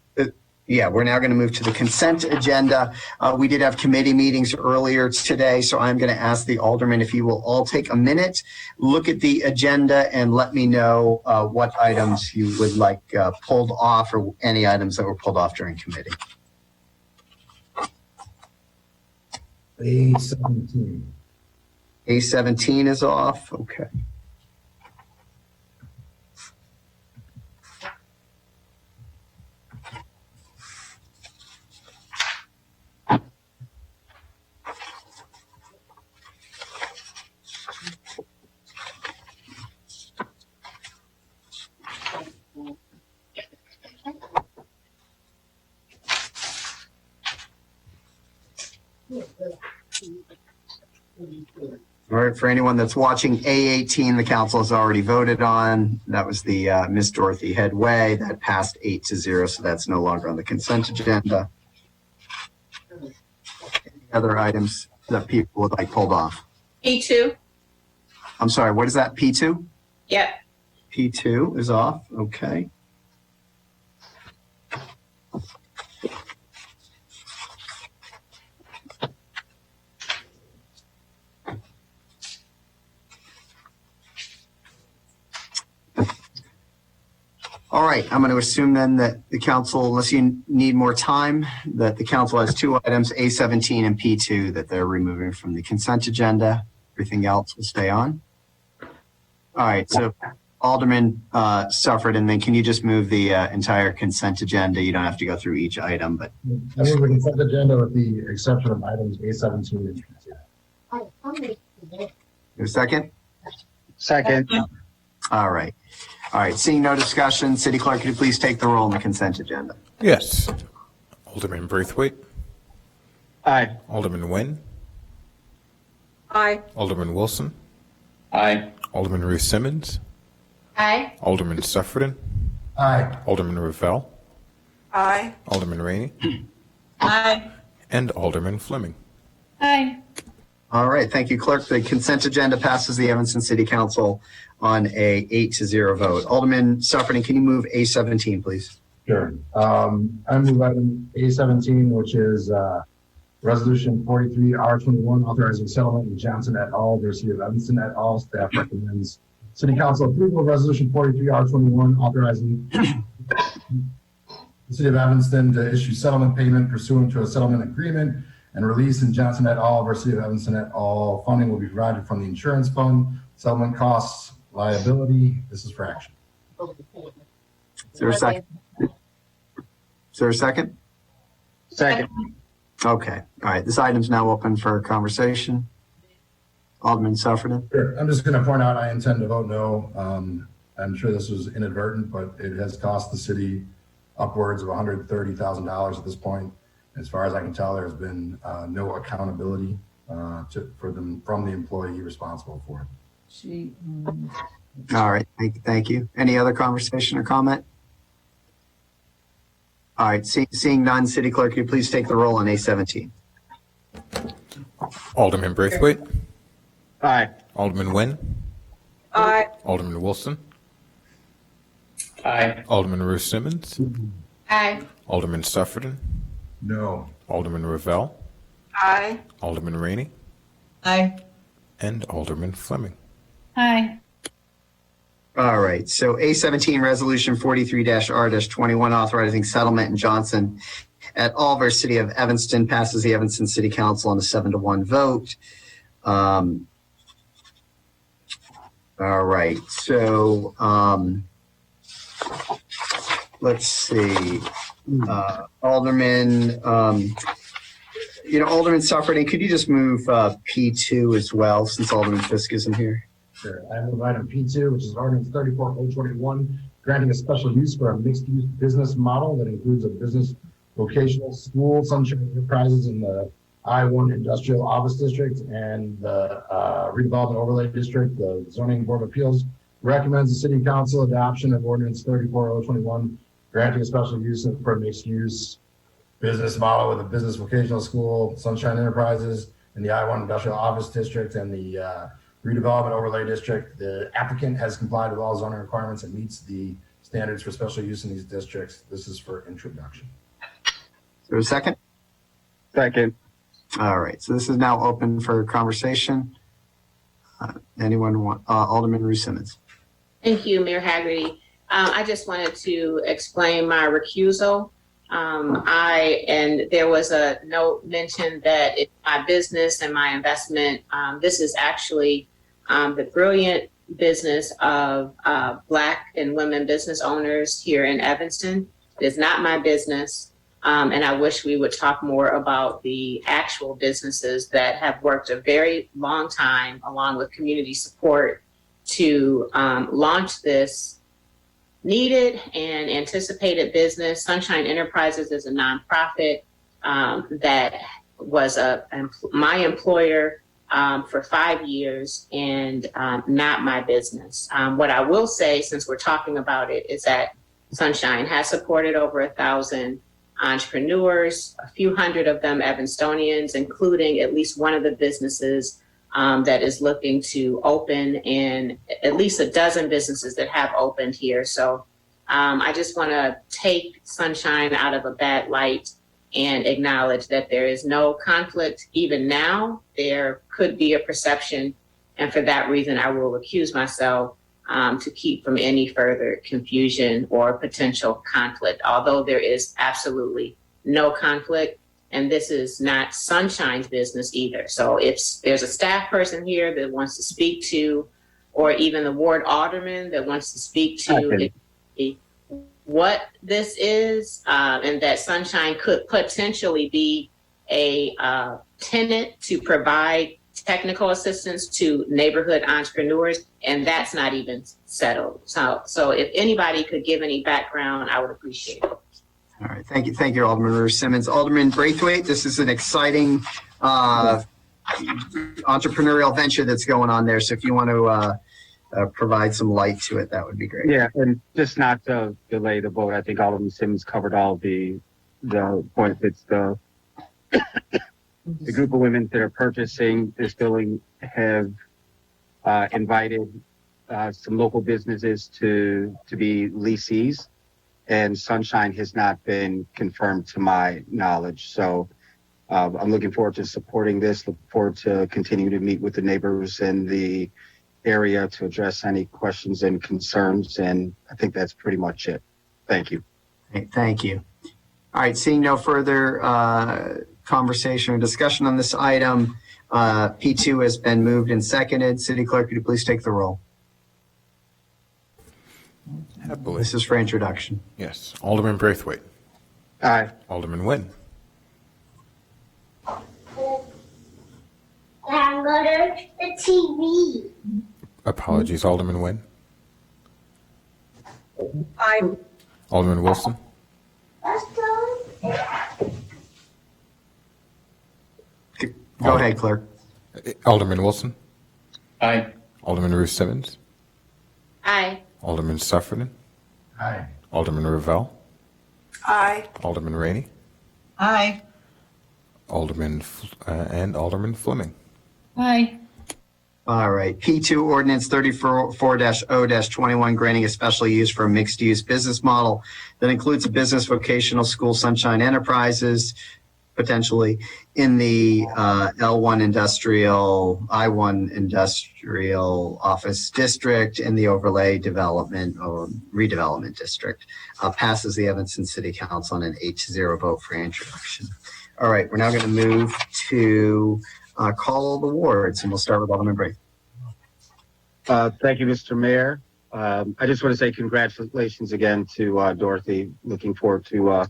We're now going to move to the consent agenda. We did have committee meetings earlier today, so I'm going to ask the aldermen if you will all take a minute, look at the agenda, and let me know what items you would like pulled off or any items that were pulled off during committee. A17. A17 is off. Okay. All right, for anyone that's watching, A18, the council has already voted on. That was the Miss Dorothy Headway. That passed 8-0, so that's no longer on the consent agenda. Any other items that people would like pulled off? P2. I'm sorry, what is that, P2? Yep. P2 is off, okay. All right, I'm going to assume then that the council, unless you need more time, that the council has two items, A17 and P2, that they're removing from the consent agenda. Everything else will stay on. All right, so Alderman Suffred, and then can you just move the entire consent agenda? You don't have to go through each item, but. I move the consent agenda with the exception of items A17 and P2. A second? Second. All right. All right, seeing no discussion, City Clerk, could you please take the roll on the consent agenda? Yes. Alderman Braithwaite. Aye. Alderman Nguyen. Aye. Alderman Wilson. Aye. Alderman Ruth Simmons. Aye. Alderman Suffredin. Aye. Alderman Ravel. Aye. Alderman Rainey. Aye. And Alderman Fleming. Aye. All right, thank you, Clerk. The consent agenda passes the Evanston City Council on a 8-0 vote. Alderman Suffredin, can you move A17, please? Sure. I move item A17, which is Resolution 43R21, authorizing settlement with Johnson et al. versus City of Evanston et al. Staff recommends City Council approval of Resolution 43R21, authorizing the City of Evanston to issue settlement payment pursuant to a settlement agreement and release in Johnson et al. Versus City of Evanston et al. Funding will be provided from the insurance fund, settlement costs, liability. This is for action. Is there a second? Is there a second? Second. Okay. All right. This item's now open for conversation. Alderman Sufferton. Sure. I'm just going to point out I intend to vote no. I'm sure this was inadvertent, but it has cost the city upwards of $130,000 at this point. As far as I can tell, there's been no accountability from the employee responsible for it. All right. Thank you. Any other conversation or comment? All right. Seeing none, City Clerk, you please take the roll on A17. Alderman Braithwaite. Aye. Alderman Nguyen. Aye. Alderman Wilson. Aye. Alderman Ruth Simmons. Aye. Alderman Sufferton. No. Alderman Ravel. Aye. Alderman Rainey. Aye. And Alderman Fleming. Hi. All right. So A17 Resolution 43-R-21 authorizing settlement in Johnson et al. Versus City of Evanston passes the Evanston City Council on a 7-1 vote. All right. So let's see. Alderman, Alderman Sufferton, could you just move P2 as well, since Alderman Fisk isn't here? Sure. I move item P2, which is ordinance 34-021, granting a special use for a mixed-use business model that includes a business vocational school, Sunshine Enterprises in the I-1 Industrial Office District and the Redevelopment Overlay District. The Zoning Board of Appeals recommends the City Council adoption of ordinance 34-021, granting a special use for a mixed-use business model with a business vocational school, Sunshine Enterprises in the I-1 Industrial Office District and the Redevelopment Overlay District. The applicant has complied with all zoning requirements and meets the standards for special use in these districts. This is for introduction. Is there a second? Second. All right. So this is now open for conversation. Anyone want? Alderman Ruth Simmons. Thank you, Mayor Haggerty. I just wanted to explain my recusal. And there was a note mentioned that it's my business and my investment. This is actually the brilliant business of Black and women business owners here in Evanston. It is not my business. And I wish we would talk more about the actual businesses that have worked a very long time along with community support to launch this needed and anticipated business. Sunshine Enterprises is a nonprofit that was my employer for 5 years and not my business. What I will say, since we're talking about it, is that Sunshine has supported over 1,000 entrepreneurs, a few hundred of them Evanstonians, including at least one of the businesses that is looking to open, and at least a dozen businesses that have opened here. So I just want to take Sunshine out of a bad light and acknowledge that there is no conflict. Even now, there could be a perception, and for that reason, I will recuse myself to keep from any further confusion or potential conflict, although there is absolutely no conflict. And this is not Sunshine's business either. So if there's a staff person here that wants to speak to, or even the ward alderman that wants to speak to what this is, and that Sunshine could potentially be a tenant to provide technical assistance to neighborhood entrepreneurs, and that's not even settled. So if anybody could give any background, I would appreciate it. All right. Thank you, Alderman Ruth Simmons. Alderman Braithwaite, this is an exciting entrepreneurial venture that's going on there. So if you want to provide some light to it, that would be great. Yeah, and just not to delay the vote, I think Alderman Simmons covered all the points. It's the group of women that are purchasing this building have invited some local businesses to be leasees, and Sunshine has not been confirmed to my knowledge. So I'm looking forward to supporting this, look forward to continuing to meet with the neighbors in the area to address any questions and concerns, and I think that's pretty much it. Thank you. Thank you. All right, seeing no further conversation or discussion on this item? P2 has been moved and seconded. City Clerk, could you please take the roll? Happily. This is for introduction. Yes. Alderman Braithwaite. Aye. Alderman Nguyen. I'm going to the TV. Apologies, Alderman Nguyen. Aye. Alderman Wilson. Let's go. Go ahead, Clerk. Alderman Wilson. Aye. Alderman Ruth Simmons. Aye. Alderman Sufferton. Aye. Alderman Ravel. Aye. Alderman Rainey. Aye. Alderman Fleming. Aye. All right. P2 ordinance 34-0-21, granting a special use for a mixed-use business model that includes a business vocational school, Sunshine Enterprises, potentially in the L1 industrial, I1 industrial office district in the overlay development or redevelopment district. Passes the Evanston City Council on an 8-0 vote for introduction. All right, we're now going to move to call the wards, and we'll start with Alderman Braithwaite. Thank you, Mr. Mayor. I just want to say congratulations again to Dorothy. Looking forward to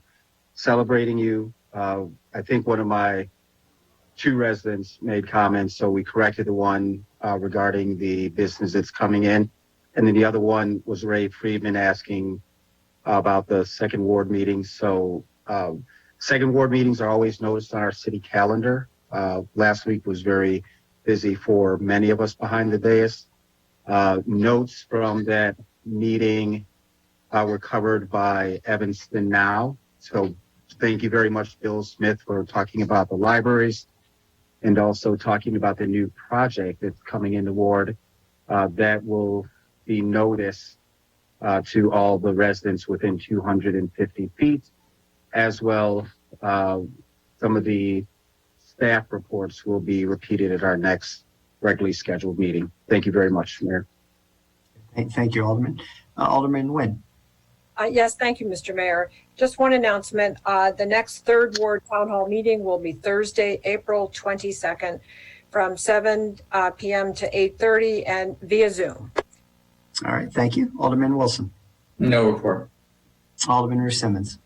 celebrating you. I think one of my two residents made comments, so we corrected the one regarding the business that's coming in. And then the other one was Ray Friedman asking about the second ward meetings. So second ward meetings are always noticed on our city calendar. Last week was very busy for many of us behind the dais. Notes from that meeting were covered by Evanston Now. So thank you very much, Bill Smith, for talking about the libraries and also talking about the new project that's coming in the ward. That will be noticed to all the residents within 250 feet, as well. Some of the staff reports will be repeated at our next regularly scheduled meeting. Thank you very much, Mayor. Thank you, Alderman. Alderman Nguyen. Yes, thank you, Mr. Mayor. Just one announcement. The next third ward town hall meeting will be Thursday, April 22nd from 7 p.m. to 8:30 and via Zoom. All right, thank you. Alderman Wilson. No report. Alderman Ruth Simmons.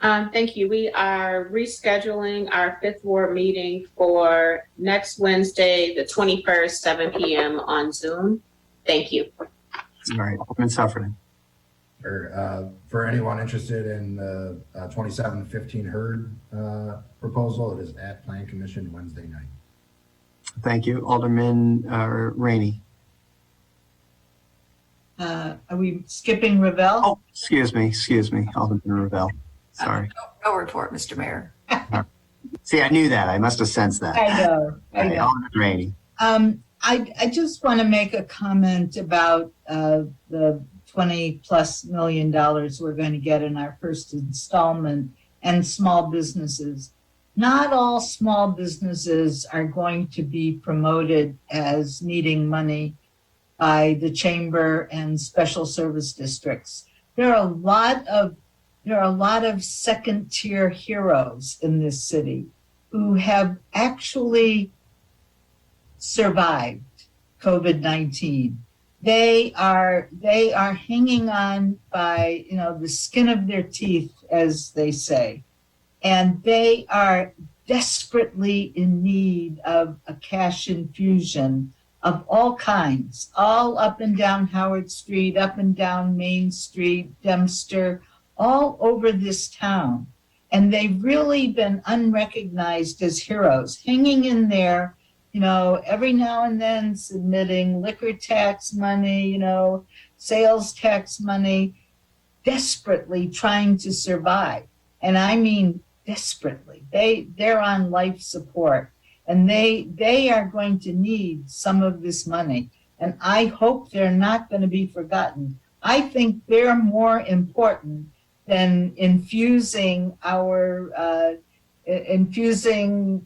Thank you. We are rescheduling our fifth ward meeting for next Wednesday, the 21st, 7 p.m. on Zoom. Thank you. All right, Alderman Sufferton. For anyone interested in the 2715 Hurd proposal, it is at Plan Commission Wednesday night. Thank you. Alderman Rainey. Are we skipping Ravel? Oh, excuse me. Alderman Ravel. Sorry. No report, Mr. Mayor. See, I knew that. I must have sensed that. I know. Alderman Rainey. I just want to make a comment about the $20+ million we're going to get in our first installment and small businesses. Not all small businesses are going to be promoted as needing money by the chamber and special service districts. There are a lot of second-tier heroes in this city who have actually survived COVID-19. They are hanging on by, the skin of their teeth, as they say. And they are desperately in need of a cash infusion of all kinds, all up and down Howard Street, up and down Main Street, Dempster, all over this town. And they've really been unrecognized as heroes, hanging in there, every now and then submitting liquor tax money, sales tax money, desperately trying to survive. And I mean desperately. They're on life support, and they are going to need some of this money. And I hope they're not going to be forgotten. I think they're more important than infusing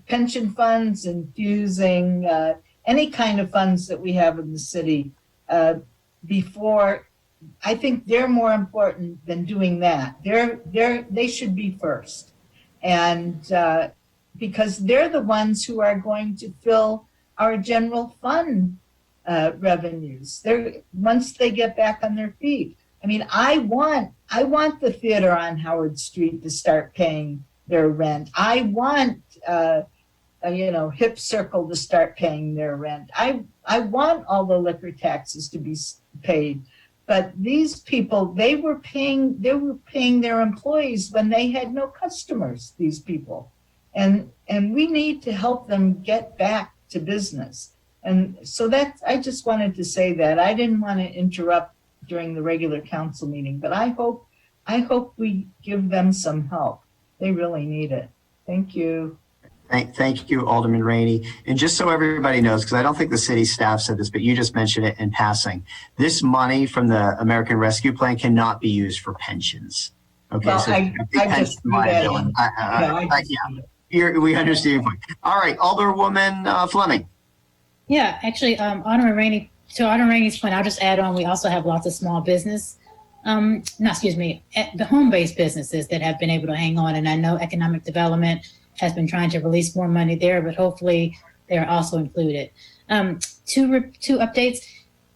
pension funds, infusing any kind of funds that we have in the city before. I think they're more important than doing that. They should be first. And because they're the ones who are going to fill our general fund revenues. Once they get back on their feet. I mean, I want the theater on Howard Street to start paying their rent. I want, Hip Circle to start paying their rent. I want all the liquor taxes to be paid. But these people, they were paying their employees when they had no customers, these people. And we need to help them get back to business. And so I just wanted to say that. I didn't want to interrupt during the regular council meeting, but I hope we give them some help. They really need it. Thank you. Thank you, Alderman Rainey. And just so everybody knows, because I don't think the city staff said this, but you just mentioned it in passing, this money from the American Rescue Plan cannot be used for pensions. Okay, well, so I just threw that in. We understand your point. All right, Alderwoman Fleming. Yeah, actually, Alderman Rainey, to Alderman Rainey's point, I'll just add on, we also have lots of small business, the home-based businesses that have been able to hang on. And I know economic development has been trying to release more money there, but hopefully they're also included. Two updates.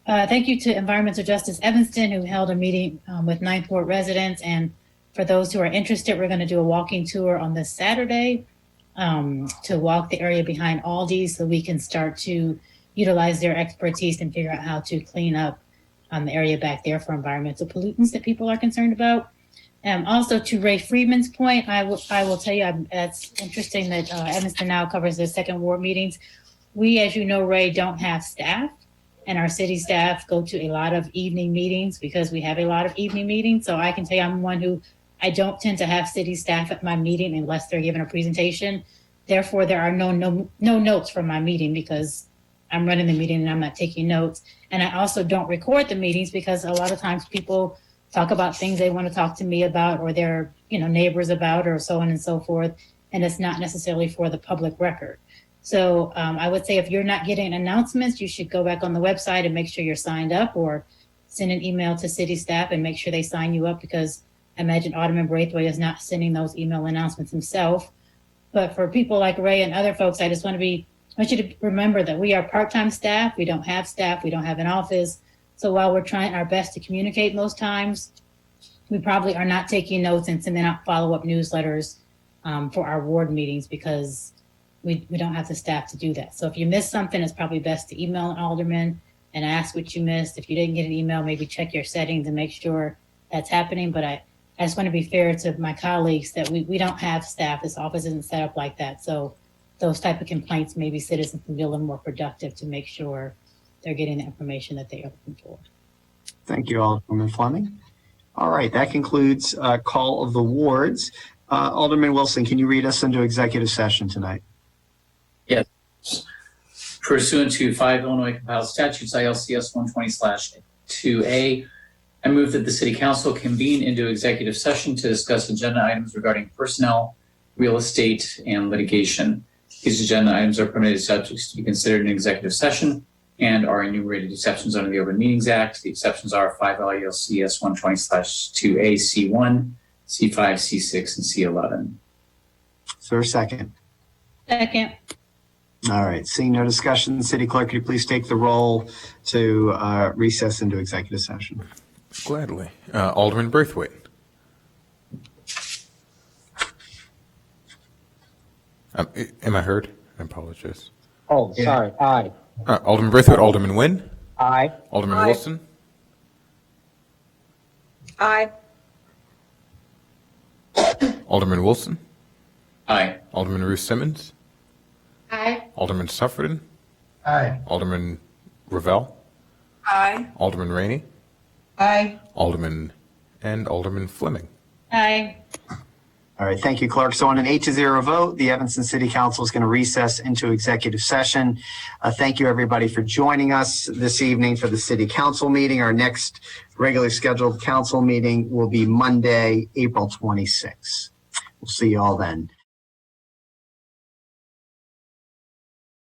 Thank you to Environmental Justice Evanston, who held a meeting with Ninth Ward residents. And for those who are interested, we're going to do a walking tour on this Saturday to walk the area behind Aldi so we can start to utilize their expertise and figure out how to clean up the area back there for environmental pollutants that people are concerned about. Also, to Ray Friedman's point, I will tell you, it's interesting that Evanston now covers the second ward meetings. We, as you know, Ray, don't have staff, and our city staff go to a lot of evening meetings because we have a lot of evening meetings. So I can tell you I'm one who I don't tend to have city staff at my meeting unless they're given a presentation. Therefore, there are no notes from my meeting because I'm running the meeting and I'm not taking notes. And I also don't record the meetings because a lot of times people talk about things they want to talk to me about or their neighbors about or so on and so forth. And it's not necessarily for the public record. So I would say if you're not getting announcements, you should go back on the website and make sure you're signed up or send an email to city staff and make sure they sign you up because I imagine Alderman Braithwaite is not sending those email announcements himself. But for people like Ray and other folks, I want you to remember that we are part-time staff. We don't have staff. We don't have an office. So while we're trying our best to communicate most times, we probably are not taking notes and sending out follow-up newsletters for our ward meetings because we don't have the staff to do that. So if you missed something, it's probably best to email an alderman and ask what you missed. If you didn't get an email, maybe check your settings and make sure that's happening. But I just want to be fair to my colleagues that we don't have staff. This office isn't set up like that. So those type of complaints, maybe citizens can be a little more productive to make sure they're getting the information that they are looking for. Thank you, Alderman Fleming. All right, that concludes call of the wards. Alderman Wilson, can you read us into executive session tonight? Yes. Pursuant to 5 Illinois compiled statutes, ILCS 120/2A, I move that the City Council convene into executive session to discuss agenda items regarding personnel, real estate, and litigation. These agenda items are permitted subjects to be considered in executive session and are enumerated exceptions under the Open Meetings Act. The exceptions are 5 ILCS 120/2A, C1, C5, C6, and C11. Is there a second? Second. All right, seeing no discussion, City Clerk, could you please take the roll to recess into executive session? Gladly. Alderman Braithwaite. Am I heard? I apologize. Oh, sorry. Aye. Alderman Braithwaite. Alderman Nguyen. Aye. Alderman Aye. Wilson. Aye. Alderman Wilson. Aye. Alderman Ruth Simmons. Aye. Alderman Suffredin. Aye. Alderman Ravel. Aye. Alderman Rainey. Aye. Alderman Fleming. Aye. All right, thank you, Clerk. So on an 8-0 vote, the Evanston City Council is going to recess into executive session. Thank you, everybody, for joining us this evening for the City Council meeting. Our next regularly scheduled council meeting will be Monday, April 26th. We'll see you all then.